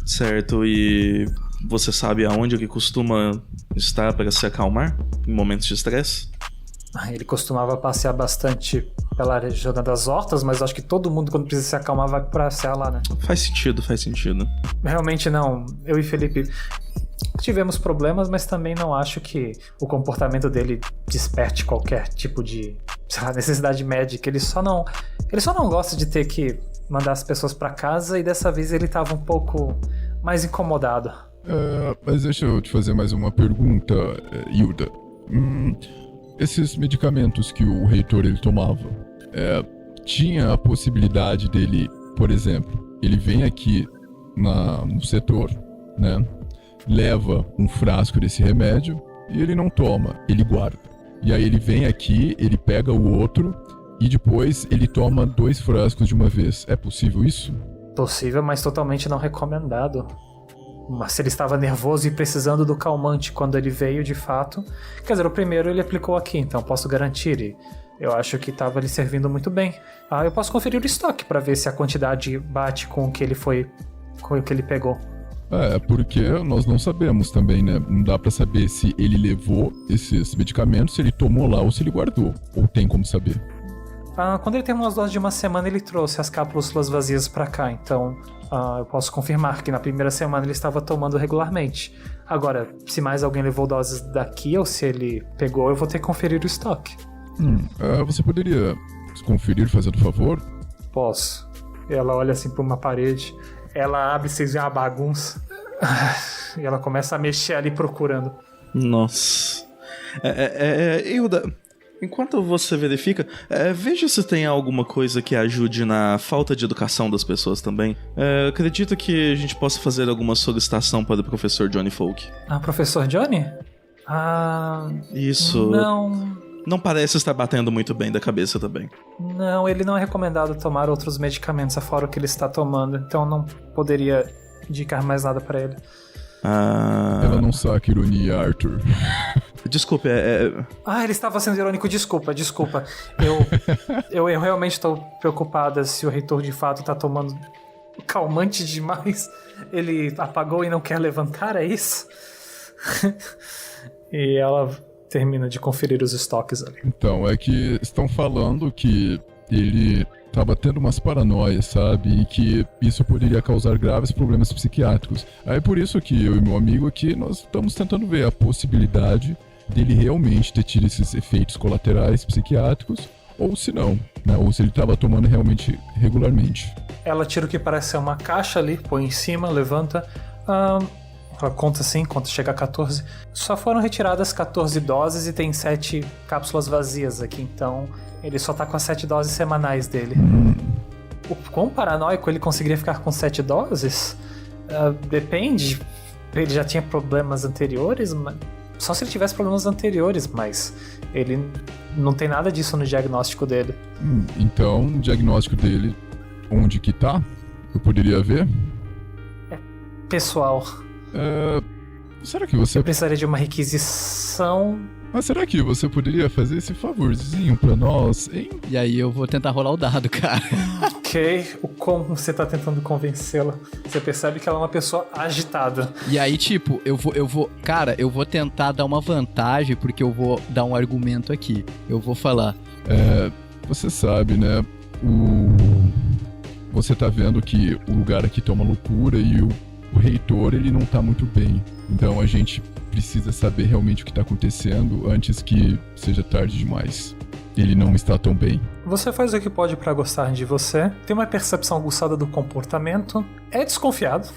Certo, e você sabe aonde ele costuma estar para se acalmar em momentos de estresse? Ele costumava passear bastante pela região das hortas, mas acho que todo mundo, quando precisa se acalmar, vai passear lá, né? Faz sentido. Realmente não. Eu e Felipe tivemos problemas, mas também não acho que o comportamento dele desperte qualquer tipo de, necessidade médica. Ele só não gosta de ter que mandar as pessoas pra casa, e dessa vez ele tava um pouco mais incomodado. Mas deixa eu te fazer mais uma pergunta, Hilda. Esses medicamentos que o reitor ele tomava, tinha a possibilidade dele, por exemplo, ele vem aqui no setor, né? Leva um frasco desse remédio e ele não toma, ele guarda. E aí ele vem aqui, ele pega o outro e depois ele toma 2 frascos de uma vez. É possível isso? Possível, mas totalmente não recomendado. Mas se ele estava nervoso e precisando do calmante quando ele veio de fato... Quer dizer, o primeiro ele aplicou aqui, então posso garantir. E eu acho que estava lhe servindo muito bem. Eu posso conferir o estoque para ver se a quantidade bate com o que ele pegou. Porque nós não sabemos também, né? Não dá pra saber se ele levou esses medicamentos, se ele tomou lá ou se ele guardou. Ou tem como saber? Quando ele terminou as doses de uma semana, ele trouxe as cápsulas vazias pra cá. Então, eu posso confirmar que na primeira semana ele estava tomando regularmente. Agora, se mais alguém levou doses daqui ou se ele pegou, eu vou ter que conferir o estoque. Você poderia conferir, fazendo favor? Posso. Ela olha assim pra uma parede. Ela abre, vocês veem uma bagunça. E ela começa a mexer ali procurando. Nossa. Hilda, enquanto você verifica, veja se tem alguma coisa que ajude na falta de educação das pessoas também. Acredito que a gente possa fazer alguma solicitação para o professor Johnny Folk. Professor Johnny? Isso. Não parece estar batendo muito bem da cabeça também. Não, ele não é recomendado tomar outros medicamentos afora o que ele está tomando, então não poderia indicar mais nada pra ele. Ela não saca ironia, Arthur. Desculpe, ele estava sendo irônico, desculpa. Eu realmente estou preocupada se o reitor de fato tá tomando calmante demais. Ele apagou e não quer levantar, é isso? E ela termina de conferir os estoques ali. Então, é que estão falando que ele tava tendo umas paranoias, sabe? E que isso poderia causar graves problemas psiquiátricos. Aí por isso que eu e meu amigo aqui, nós estamos tentando ver a possibilidade dele realmente ter tido esses efeitos colaterais psiquiátricos, ou se não, né? Ou se ele tava tomando realmente regularmente. Ela tira o que parece ser uma caixa ali, põe em cima, levanta... Ela conta assim, quando chega a 14. Só foram retiradas 14 doses e tem 7 cápsulas vazias aqui, então ele só tá com as 7 doses semanais dele. O quão paranoico ele conseguiria ficar com 7 doses? Depende. Ele já tinha problemas anteriores, só se ele tivesse problemas anteriores, mas ele não tem nada disso no diagnóstico dele. Então, o diagnóstico dele, onde que tá? Eu poderia ver? Pessoal. Será que você... Eu precisaria de uma requisição. Mas será que você poderia fazer esse favorzinho pra nós, hein? E aí eu vou tentar rolar o dado, cara. Ok, como você tá tentando convencê-la? Você percebe que ela é uma pessoa agitada. E aí, tipo, eu vou tentar dar uma vantagem, porque eu vou dar um argumento aqui. Eu vou falar. Você sabe, né? Você tá vendo que o lugar aqui tá uma loucura e o reitor, ele não tá muito bem. Então a gente precisa saber realmente o que tá acontecendo antes que seja tarde demais. Ele não está tão bem. Você faz o que pode pra gostar de você, tem uma percepção aguçada do comportamento, é desconfiado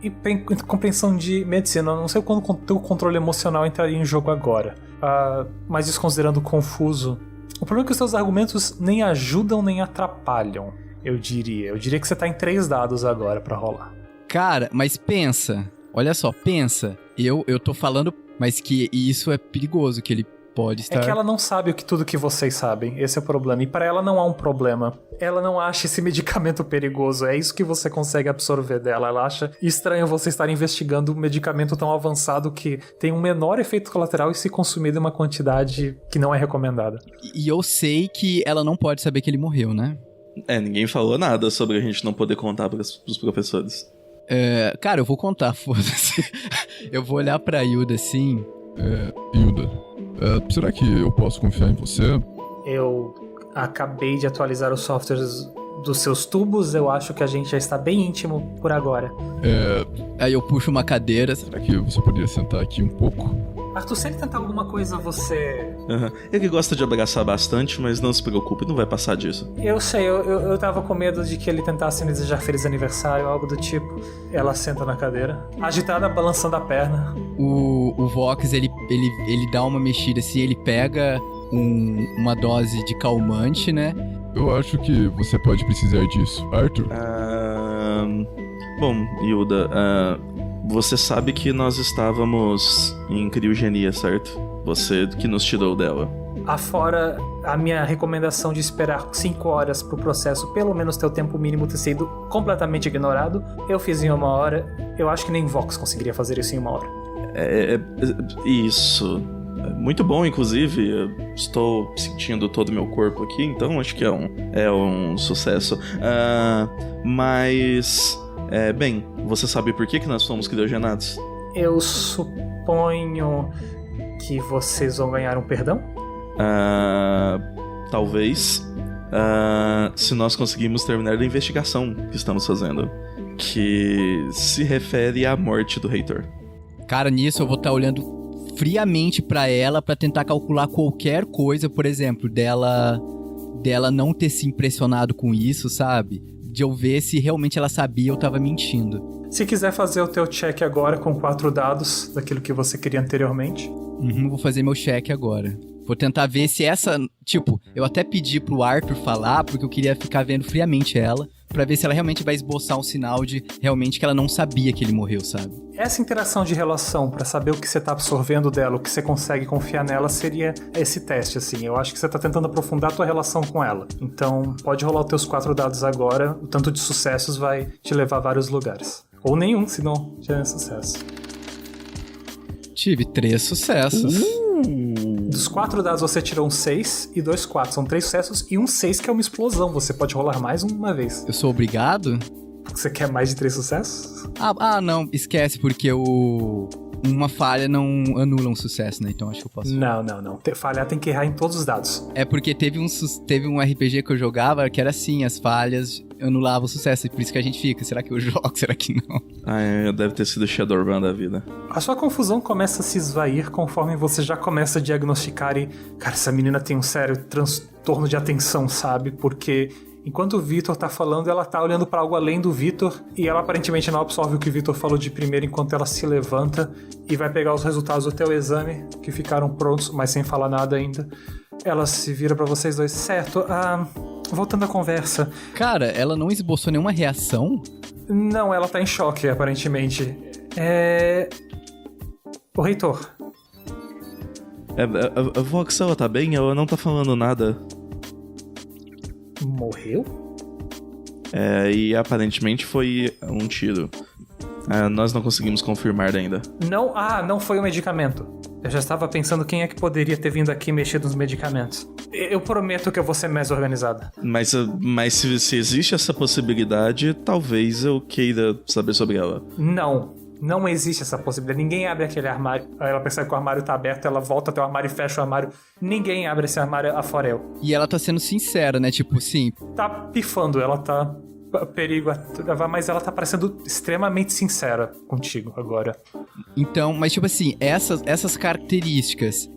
e tem compreensão de medicina. Eu não sei quando o teu controle emocional entraria em jogo agora, mas isso considerando confuso. O problema é que os seus argumentos nem ajudam nem atrapalham, eu diria. Eu diria que você tá em 3 dados agora pra rolar. Cara, mas pensa. Olha só, pensa. Eu tô falando, mas que isso é perigoso, que ele pode estar... É que ela não sabe tudo que vocês sabem. Esse é o problema. E pra ela não há um problema. Ela não acha esse medicamento perigoso. É isso que você consegue absorver dela. Ela acha estranho você estar investigando um medicamento tão avançado que tem um menor efeito colateral e se consumido em uma quantidade que não é recomendada. E eu sei que ela não pode saber que ele morreu, né? Ninguém falou nada sobre a gente não poder contar pros professores. Cara, eu vou contar, foda-se. Eu vou olhar pra Hilda assim. Hilda, será que eu posso confiar em você? Eu acabei de atualizar os softwares dos seus tubos, eu acho que a gente já está bem íntimo por agora. Aí eu puxo uma cadeira. Será que você poderia sentar aqui um pouco? Arthur, se ele tentar alguma coisa, você... Ele gosta de abraçar bastante, mas não se preocupe, não vai passar disso. Eu sei, eu tava com medo de que ele tentasse me desejar feliz aniversário, algo do tipo. Ela senta na cadeira, agitada, balançando a perna. O Vox, ele dá uma mexida assim, ele pega uma dose de calmante, né? Eu acho que você pode precisar disso. Arthur? Bom, Hilda, você sabe que nós estávamos em criogenia, certo? Você que nos tirou dela. Afora a minha recomendação de esperar 5 horas pro processo, pelo menos ter o tempo mínimo ter sido completamente ignorado, eu fiz em 1 hora. Eu acho que nem Vox conseguiria fazer isso em 1 hora. Isso. Muito bom, inclusive. Eu estou sentindo todo o meu corpo aqui, então acho que é um sucesso. Mas... Bem, você sabe por que nós fomos criogenados? Eu suponho que vocês vão ganhar um perdão? Talvez. Se nós conseguimos terminar a investigação que estamos fazendo, que se refere à morte do reitor. Cara, nisso eu vou estar olhando friamente pra ela pra tentar calcular qualquer coisa, por exemplo, dela não ter se impressionado com isso, sabe? De eu ver se realmente ela sabia ou tava mentindo. Se quiser fazer o teu check agora com 4 dados daquilo que você queria anteriormente. Vou fazer meu check agora. Vou tentar ver se essa... Tipo, eu até pedi pro Arthur falar, porque eu queria ficar vendo friamente ela, pra ver se ela realmente vai esboçar um sinal de realmente que ela não sabia que ele morreu, sabe? Essa interação de relação, pra saber o que você tá absorvendo dela, o que você consegue confiar nela, seria esse teste, assim. Eu acho que você tá tentando aprofundar a tua relação com ela. Então, pode rolar os teus 4 dados agora. O tanto de sucessos vai te levar a vários lugares. Ou nenhum, se não tiver sucesso. Tive 3 sucessos. Dos 4 dados você tirou um 6 e 2 4. São 3 sucessos e um 6 que é uma explosão. Você pode rolar mais uma vez. Eu sou obrigado? Você quer mais de 3 sucessos? Não, esquece, porque uma falha não anula um sucesso, né? Então acho que eu posso. Não. Falhar tem que errar em todos os dados. É porque teve um RPG que eu jogava que era assim, as falhas anulavam o sucesso, e por isso que a gente fica. Será que eu jogo? Será que não? Deve ter sido o Shadowrun da vida. A sua confusão começa a se esvair conforme você já começa a diagnosticar e... Cara, essa menina tem um sério transtorno de atenção, sabe? Porque... Enquanto o Vitor tá falando, ela tá olhando pra algo além do Vitor e ela aparentemente não absorve o que o Vitor falou de primeiro enquanto ela se levanta e vai pegar os resultados do teu exame, que ficaram prontos, mas sem falar nada ainda. Ela se vira pra vocês dois. Certo, voltando à conversa. Cara, ela não esboçou nenhuma reação? Não, ela tá em choque, aparentemente. O reitor. A Vox, ela tá bem? Ela não tá falando nada. Morreu? E aparentemente foi um tiro. Nós não conseguimos confirmar ainda. Não foi o medicamento. Eu já estava pensando quem é que poderia ter vindo aqui mexer nos medicamentos. Eu prometo que eu vou ser mais organizada. Mas se existe essa possibilidade, talvez eu queira saber sobre ela. Não existe essa possibilidade. Ninguém abre aquele armário. Aí ela percebe que o armário tá aberto, ela volta até o armário e fecha o armário. Ninguém abre esse armário afora eu. E ela tá sendo sincera, né? Tipo, sim. Tá pifando, ela tá... Perigo, mas ela tá parecendo extremamente sincera contigo agora. Então, mas tipo assim, essas características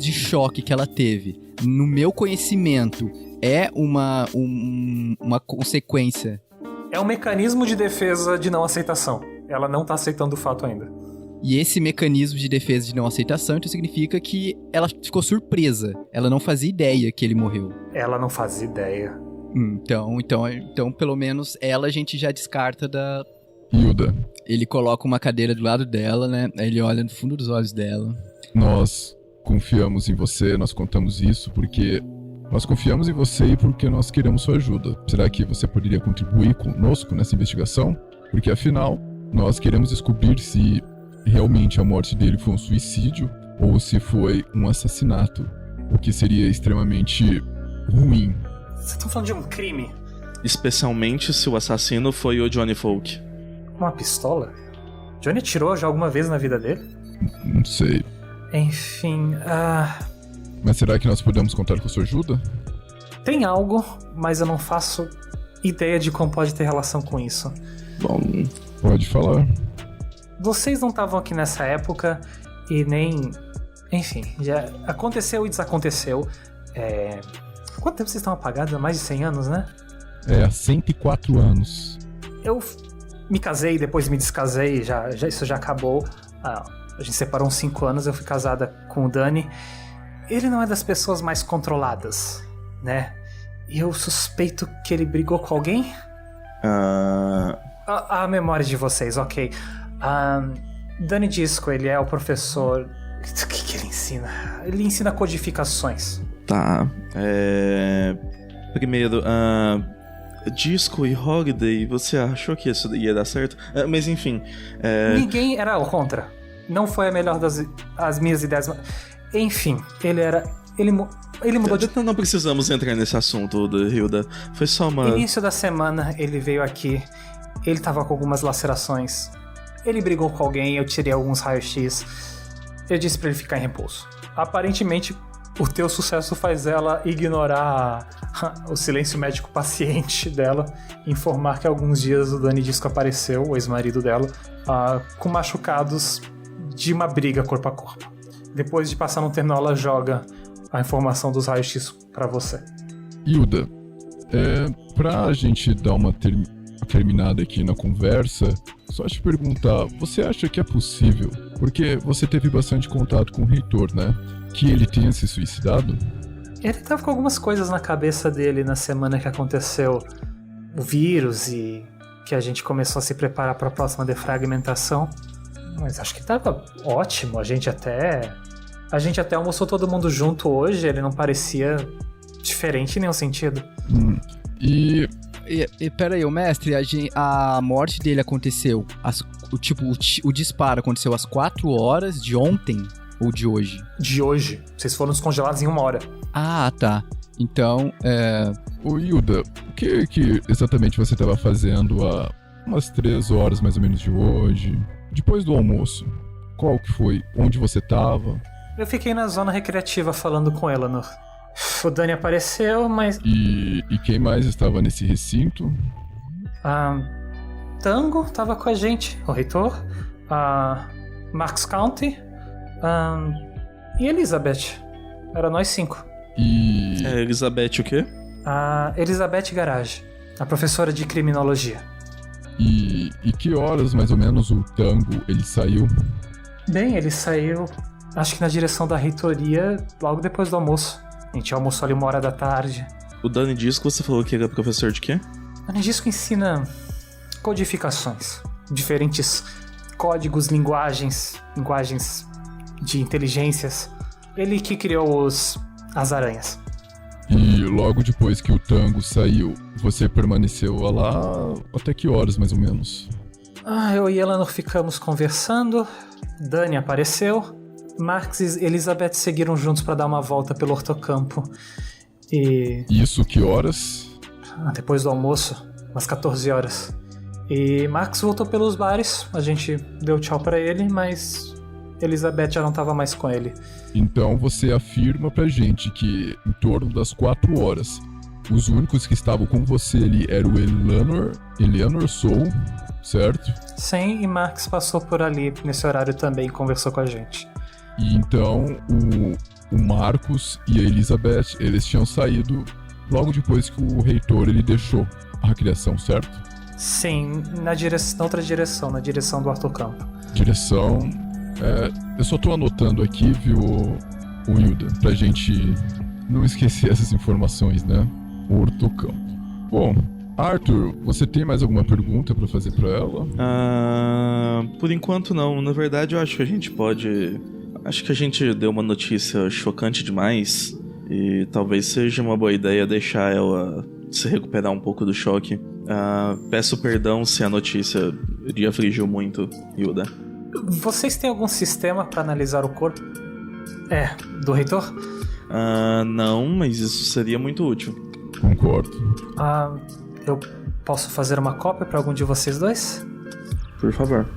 de choque que ela teve, no meu conhecimento, é uma consequência. É um mecanismo de defesa de não aceitação. Ela não tá aceitando o fato ainda. E esse mecanismo de defesa de não aceitação, então significa que ela ficou surpresa. Ela não fazia ideia que ele morreu. Ela não fazia ideia. Então, pelo menos ela a gente já descarta da... Hilda. Ele coloca uma cadeira do lado dela, né? Aí ele olha no fundo dos olhos dela. Nós confiamos em você, nós contamos isso porque... Nós confiamos em você e porque nós queremos sua ajuda. Será que você poderia contribuir conosco nessa investigação? Porque afinal, nós queremos descobrir se realmente a morte dele foi um suicídio ou se foi um assassinato. O que seria extremamente ruim. Vocês estão falando de um crime? Especialmente se o assassino foi o Johnny Folk. Uma pistola? Johnny atirou já alguma vez na vida dele? Não sei. Enfim, Mas será que nós podemos contar com a sua ajuda? Tem algo, mas eu não faço ideia de como pode ter relação com isso. Bom... Pode falar. Vocês não estavam aqui nessa época e nem... Enfim, já aconteceu e desaconteceu. Quanto tempo vocês estão apagados? Há mais de 100 anos, né? Há 104 anos. Eu me casei, depois me descasei, isso já acabou. A gente separou uns 5 anos, eu fui casada com o Dani. Ele não é das pessoas mais controladas, né? E eu suspeito que ele brigou com alguém? A memória de vocês, ok. Dani Disco, ele é o professor... O que ele ensina? Ele ensina codificações. Tá, primeiro, Disco e Holiday, você achou que isso ia dar certo? Mas enfim... Ninguém era contra. Não foi a melhor das minhas ideias. Enfim, ele mudou de... Não precisamos entrar nesse assunto, Hilda. Foi só uma... Início da semana, ele veio aqui Ele tava com algumas lacerações. Ele brigou com alguém, eu tirei alguns raios-x. Eu disse pra ele ficar em repouso. Aparentemente, o teu sucesso faz ela ignorar o silêncio médico paciente dela, informar que há alguns dias o Dani Disco apareceu, o ex-marido dela, com machucados de uma briga corpo a corpo. Depois de passar no terminal, ela joga a informação dos raios-x pra você. Hilda, pra gente dar uma terminada aqui na conversa, só te perguntar, você acha que é possível, porque você teve bastante contato com o reitor, né, que ele tenha se suicidado? Ele tava com algumas coisas na cabeça dele na semana que aconteceu o vírus e que a gente começou a se preparar para a próxima defragmentação. Mas acho que tava ótimo. A gente até almoçou todo mundo junto hoje. Ele não parecia diferente em nenhum sentido. E pera aí, mestre, a morte dele aconteceu, o disparo aconteceu às 4 horas de ontem ou de hoje? De hoje. Vocês foram descongelados em 1 hora. Ah, tá. Então, Ô Hilda, o que exatamente você estava fazendo há umas 3 horas mais ou menos de hoje? Depois do almoço, qual que foi? Onde você estava? Eu fiquei na zona recreativa falando com Eleanor. O Dani apareceu, mas... E quem mais estava nesse recinto? Tango tava com a gente, o reitor. Marks County. E Elizabeth. Era nós 5. E... Elizabeth o quê? A Elizabeth Garage, a professora de criminologia. E que horas, mais ou menos, o Tango, ele saiu? Bem, ele saiu, acho que na direção da reitoria, logo depois do almoço. A gente almoçou ali 1 hora da tarde. O Dani Disco, você falou que ele é professor de quê? O Dani Disco ensina codificações. Diferentes códigos, linguagens de inteligências. Ele que criou as aranhas. E logo depois que o Tango saiu, você permaneceu lá até que horas, mais ou menos? Eu e Eleanor ficamos conversando. Dani apareceu. Marx e Elizabeth seguiram juntos para dar uma volta pelo hortocampo. E... Isso que horas? Depois do almoço, umas 14 horas. E Marx voltou pelos bares. A gente deu tchau para ele, mas Elizabeth já não estava mais com ele. Então você afirma pra gente que em torno das 4 horas, os únicos que estavam com você ali eram o Eleanor Soul, certo? Sim, e Marx passou por ali nesse horário também e conversou com a gente. E então o Marcos e a Elizabeth, eles tinham saído logo depois que o reitor ele deixou a criação, certo? Sim, na outra direção, na direção do hortocampo. Direção... eu só tô anotando aqui, viu, o Hilda, pra gente não esquecer essas informações, né? O hortocampo. Bom, Arthur, você tem mais alguma pergunta pra fazer pra ela? Por enquanto não. Na verdade, eu acho que a gente pode... Acho que a gente deu uma notícia chocante demais e talvez seja uma boa ideia deixar ela se recuperar um pouco do choque. Peço perdão se a notícia lhe afligiu muito, Hilda. Vocês têm algum sistema para analisar o corpo? Do reitor? Não, mas isso seria muito útil. Concordo. Eu posso fazer uma cópia para algum de vocês dois? Por favor.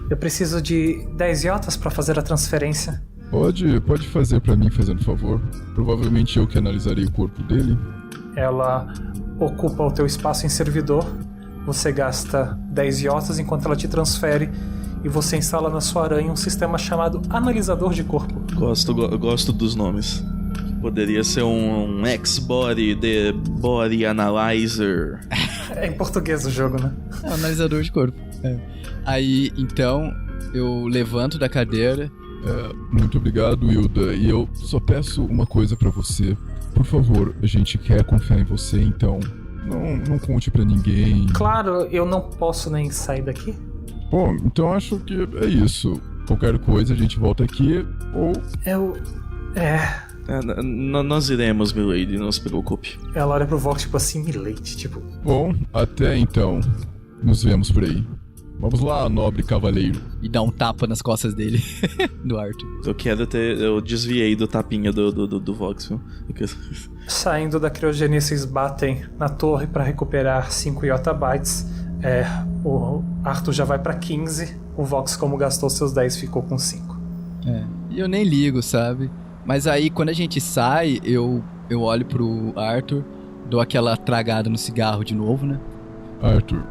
Eu preciso de 10 iotas para fazer a transferência. Pode fazer para mim, fazendo favor. Provavelmente eu que analisarei o corpo dele. Ela ocupa o teu espaço em servidor. Você gasta 10 iotas enquanto ela te transfere. E você instala na sua aranha um sistema chamado Analisador de Corpo. Gosto dos nomes. Poderia ser um X-Body, The Body Analyzer. É em português o jogo, né? Analisador de corpo. Aí, então, eu levanto da cadeira. Muito obrigado, Hilda. E eu só peço uma coisa pra você. Por favor, a gente quer confiar em você, então não conte pra ninguém. Claro, eu não posso nem sair daqui. Bom, então acho que é isso. Qualquer coisa a gente volta aqui, ou... Nós iremos, milady, não se preocupe. Ela olha pro Vox tipo assim, milady, tipo... Bom, até então. Nos vemos por aí. Vamos lá, nobre cavaleiro. E dá um tapa nas costas dele, do Arthur. Eu desviei do tapinha do Vox, viu? Saindo da criogenia, vocês batem na torre pra recuperar 5 yottabytes. O Arthur já vai pra 15, o Vox, como gastou seus 10, ficou com 5. E eu nem ligo, sabe? Mas aí, quando a gente sai, eu olho pro Arthur, dou aquela tragada no cigarro de novo, né? Arthur,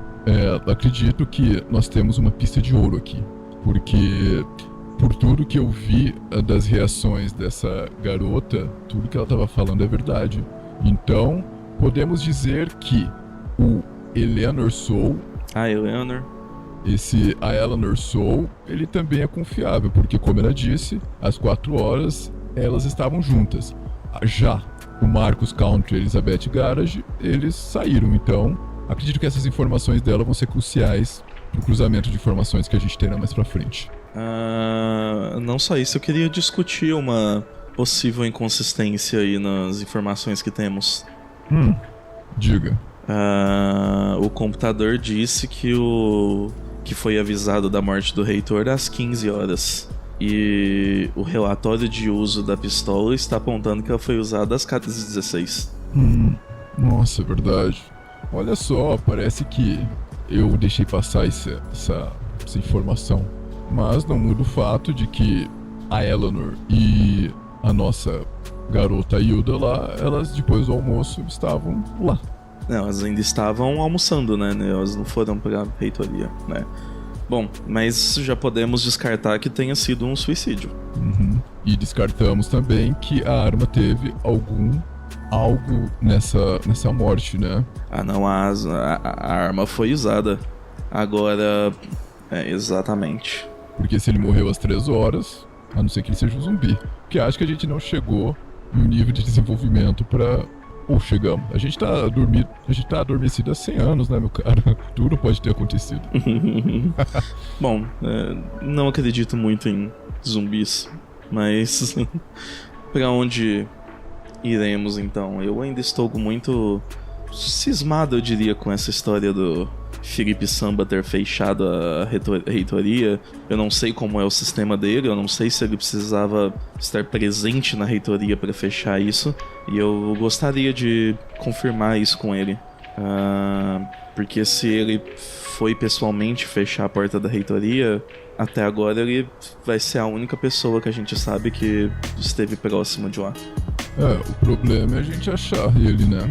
acredito que nós temos uma pista de ouro aqui. Porque, por tudo que eu vi das reações dessa garota, tudo que ela estava falando é verdade. Então, podemos dizer que o Eleanor Soul... A Eleanor Soul, ele também é confiável, porque, como ela disse, às 4 horas elas estavam juntas. Já o Marcus Country e Elizabeth Garage, eles saíram. Então, acredito que essas informações dela vão ser cruciais pro cruzamento de informações que a gente terá mais pra frente. Não só isso, eu queria discutir uma possível inconsistência aí nas informações que temos. Diga. O computador disse que foi avisado da morte do reitor às 15 horas. E o relatório de uso da pistola está apontando que ela foi usada às 14h16. Nossa, é verdade. Olha só, parece que eu deixei passar essa informação. Mas não muda o fato de que a Eleanor e a nossa garota Hilda lá, elas depois do almoço estavam lá. Não, elas ainda estavam almoçando, né? Elas não foram pra reitoria, né? Bom, mas já podemos descartar que tenha sido um suicídio. E descartamos também que a arma teve algo nessa morte, né? Não, a arma foi usada. Agora, exatamente. Porque se ele morreu às 3 horas, a não ser que ele seja um zumbi. Porque acho que a gente não chegou no nível de desenvolvimento pra... Ou chegamos. A gente tá adormecido há 100 anos, né, meu cara? Tudo pode ter acontecido. Bom, não acredito muito em zumbis. Mas... pra onde iremos, então? Eu ainda estou muito cismado, eu diria, com essa história do Felipe Samba ter fechado a reitoria. Eu não sei como é o sistema dele, eu não sei se ele precisava estar presente na reitoria para fechar isso, e eu gostaria de confirmar isso com ele, porque se ele foi pessoalmente fechar a porta da reitoria, até agora ele vai ser a única pessoa que a gente sabe que esteve próximo de lá. O problema é a gente achar ele, né?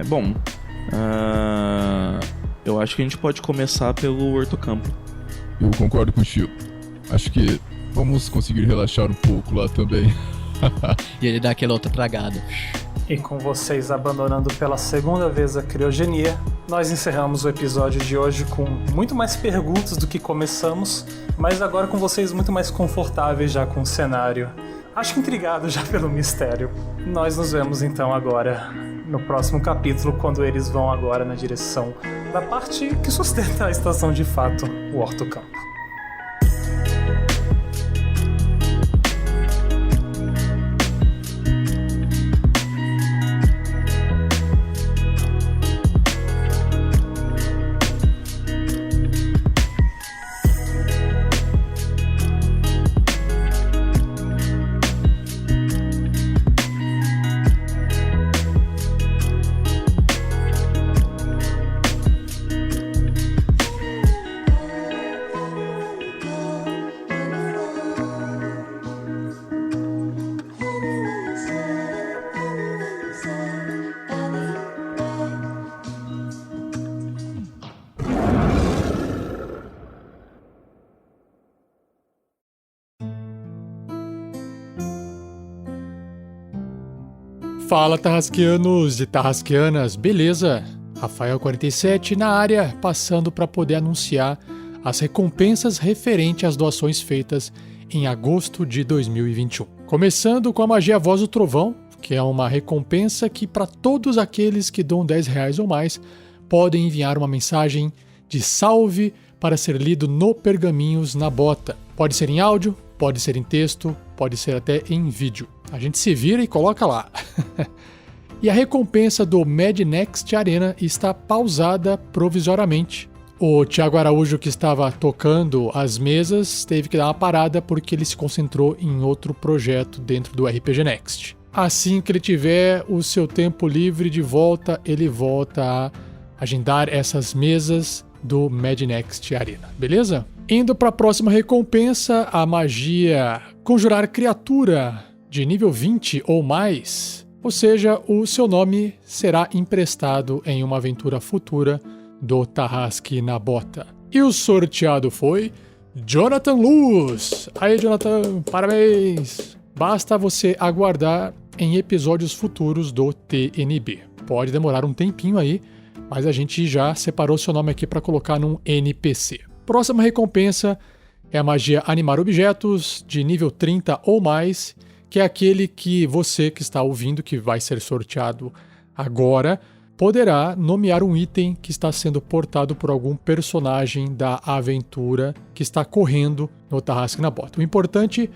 Bom, eu acho que a gente pode começar pelo Hortocampo. Eu concordo contigo. Acho que vamos conseguir relaxar um pouco lá também. E ele dá aquela outra tragada. E com vocês abandonando pela segunda vez a criogenia, nós encerramos o episódio de hoje com muito mais perguntas do que começamos, mas agora com vocês muito mais confortáveis já com o cenário. Acho que intrigados já pelo mistério. Nós nos vemos então agora no próximo capítulo, quando eles vão agora na direção da parte que sustenta a estação de fato, o Hortocampo. Fala, tarrasqueanos e tarrasqueanas, beleza? Rafael 47 na área, passando para poder anunciar as recompensas referentes às doações feitas em agosto de 2021. Começando com a Magia Voz do Trovão, que é uma recompensa que para todos aqueles que dão R$10 ou mais podem enviar uma mensagem de salve para ser lido no Pergaminhos na Bota. Pode ser em áudio, pode ser em texto, pode ser até em vídeo. A gente se vira e coloca lá. E a recompensa do Mad Next Arena está pausada provisoriamente. O Thiago Araújo, que estava tocando as mesas, teve que dar uma parada porque ele se concentrou em outro projeto dentro do RPG Next. Assim que ele tiver o seu tempo livre de volta, ele volta a agendar essas mesas do Mad Next Arena, beleza? Indo para a próxima recompensa, a magia Conjurar Criatura de nível 20 ou mais, ou seja, o seu nome será emprestado em uma aventura futura do Tarrasque na Bota. E o sorteado foi Jonathan Luz. Aí, Jonathan, parabéns! Basta você aguardar em episódios futuros do TNB. Pode demorar um tempinho aí, mas a gente já separou seu nome aqui para colocar num NPC. Próxima recompensa é a magia Animar Objetos de nível 30 ou mais, que é aquele que você que está ouvindo, que vai ser sorteado agora, poderá nomear um item que está sendo portado por algum personagem da aventura que está correndo no Tarrasque na Bota. O importante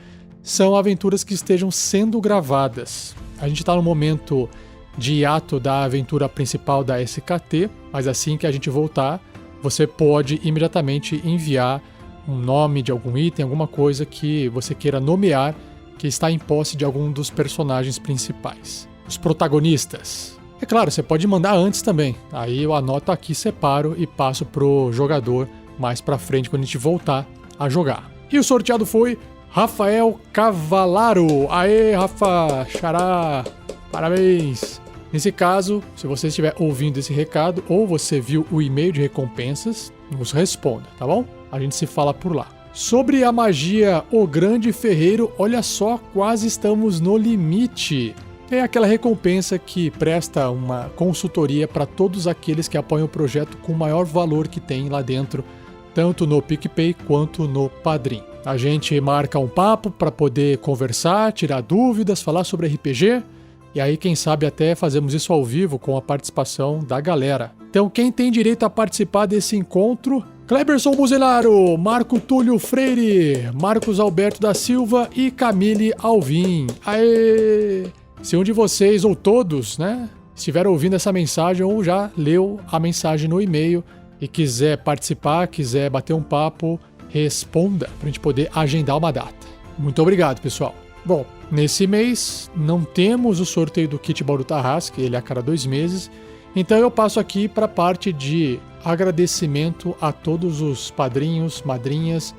são aventuras que estejam sendo gravadas. A gente está no momento de hiato da aventura principal da SKT, mas assim que a gente voltar, você pode imediatamente enviar um nome de algum item, alguma coisa que você queira nomear, que está em posse de algum dos personagens principais. Os protagonistas. É claro, você pode mandar antes também. Aí eu anoto aqui, separo e passo pro jogador mais pra frente quando a gente voltar a jogar. E o sorteado foi Rafael Cavalaro. Aê, Rafa! Xará! Parabéns! Nesse caso, se você estiver ouvindo esse recado ou você viu o e-mail de recompensas, nos responda, tá bom? A gente se fala por lá. Sobre a magia O Grande Ferreiro, olha só, quase estamos no limite. É aquela recompensa que presta uma consultoria para todos aqueles que apoiam o projeto com o maior valor que tem lá dentro, tanto no PicPay quanto no Padrim. A gente marca um papo para poder conversar, tirar dúvidas, falar sobre RPG, e aí quem sabe até fazemos isso ao vivo com a participação da galera. Então quem tem direito a participar desse encontro? Kleberson Buzelaro, Marco Túlio Freire, Marcos Alberto da Silva e Camille Alvim. Aê! Se um de vocês, ou todos, né, estiver ouvindo essa mensagem ou já leu a mensagem no e-mail e quiser participar, quiser bater um papo, responda para a gente poder agendar uma data. Muito obrigado, pessoal. Bom, nesse mês não temos o sorteio do Kit Baú do Tarrasque, ele é a cada 2 meses, então eu passo aqui para a parte de agradecimento a todos os padrinhos, madrinhas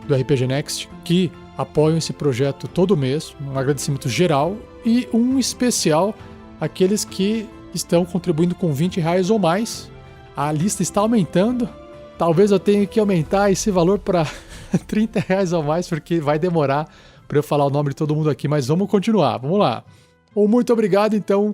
do RPG Next que apoiam esse projeto todo mês, um agradecimento geral e um especial àqueles que estão contribuindo com R$20 ou mais. A lista está aumentando, talvez eu tenha que aumentar esse valor para R$30 ou mais, porque vai demorar para eu falar o nome de todo mundo aqui, mas vamos continuar, vamos lá. Muito obrigado então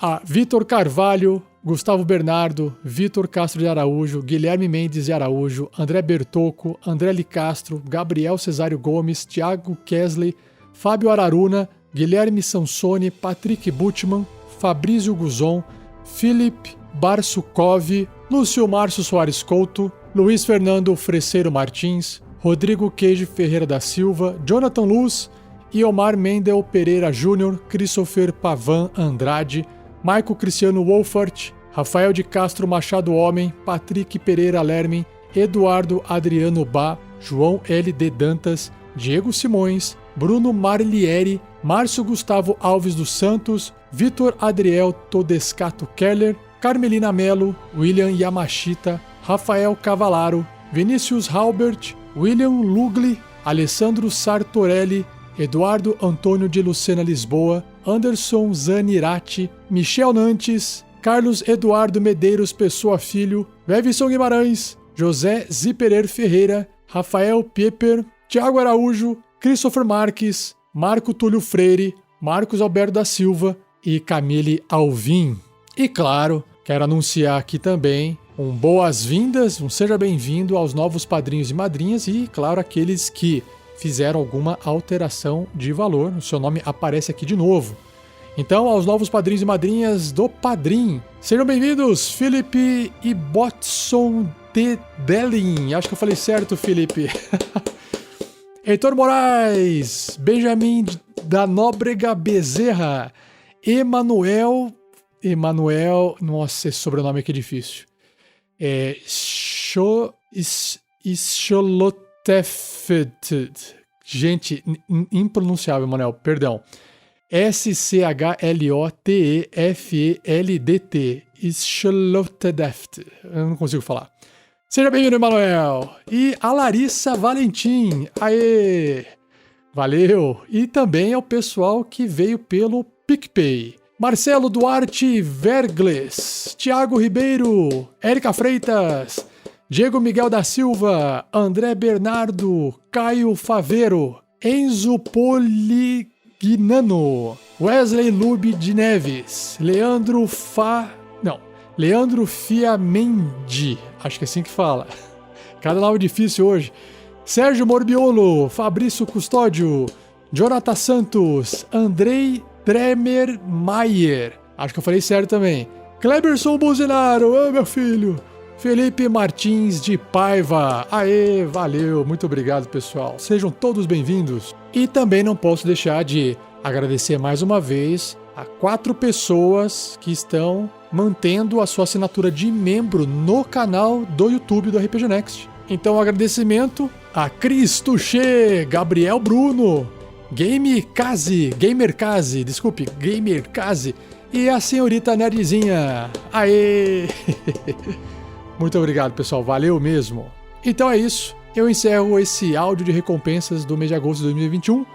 a Vitor Carvalho, Gustavo Bernardo, Vitor Castro de Araújo, Guilherme Mendes de Araújo, André Bertocco, André Licastro, Gabriel Cesário Gomes, Thiago Kesley, Fábio Araruna, Guilherme Sansoni, Patrick Butman, Fabrício Guzon, Felipe Barsukov, Lúcio Márcio Soares Couto, Luiz Fernando Freseiro Martins, Rodrigo Queijo Ferreira da Silva, Jonathan Luz, Iomar Mendel Pereira Júnior, Christopher Pavan Andrade, Maico Cristiano Wolfert, Rafael de Castro Machado Homem, Patrick Pereira Lermen, Eduardo Adriano Bá, João L.D. Dantas, Diego Simões, Bruno Marlieri, Márcio Gustavo Alves dos Santos, Vitor Adriel Todescato Keller, Carmelina Melo, William Yamashita, Rafael Cavalaro, Vinícius Halbert, William Lugli, Alessandro Sartorelli, Eduardo Antônio de Lucena Lisboa, Anderson Zanirati, Michel Nantes, Carlos Eduardo Medeiros Pessoa Filho, Vevson Guimarães, José Ziperer Ferreira, Rafael Pieper, Tiago Araújo, Christopher Marques, Marco Túlio Freire, Marcos Alberto da Silva e Camille Alvim. E claro, quero anunciar aqui também um boas-vindas, um seja bem-vindo aos novos padrinhos e madrinhas e, claro, aqueles que fizeram alguma alteração de valor. O seu nome aparece aqui de novo. Então, aos novos padrinhos e madrinhas do Padrim, sejam bem-vindos, Felipe e Botson de Delin. Acho que eu falei certo, Felipe. Heitor Moraes, Benjamin da Nóbrega Bezerra, Emanuel, nossa, esse sobrenome aqui é difícil. Scholotefed. Gente, impronunciável, Manuel, perdão. Schlotefeld. Scholotedeft. Eu não consigo falar. Seja bem-vindo, Emanuel. E a Larissa Valentim. Aê! Valeu. E também ao pessoal que veio pelo PicPay. Marcelo Duarte Vergles, Thiago Ribeiro, Érica Freitas, Diego Miguel da Silva, André Bernardo, Caio Faveiro, Enzo Polignano, Wesley Lube de Neves, Leandro Fiamendi, acho que é assim que fala. Cada nome difícil hoje. Sérgio Morbiolo, Fabrício Custódio, Jonathan Santos, Andrei Tremer Maier, acho que eu falei certo também. Kleberson Buzinaro, ô meu filho. Felipe Martins de Paiva, aê, valeu, muito obrigado pessoal, sejam todos bem-vindos. E também não posso deixar de agradecer mais uma vez a 4 pessoas que estão mantendo a sua assinatura de membro no canal do YouTube do RPG Next. Então, agradecimento a Cris Tuchê, Gabriel Bruno, Gamerkazi, e a senhorita Nerdzinha. Aê! Muito obrigado, pessoal. Valeu mesmo. Então é isso. Eu encerro esse áudio de recompensas do mês de agosto de 2021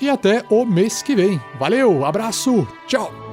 e até o mês que vem. Valeu, abraço, tchau!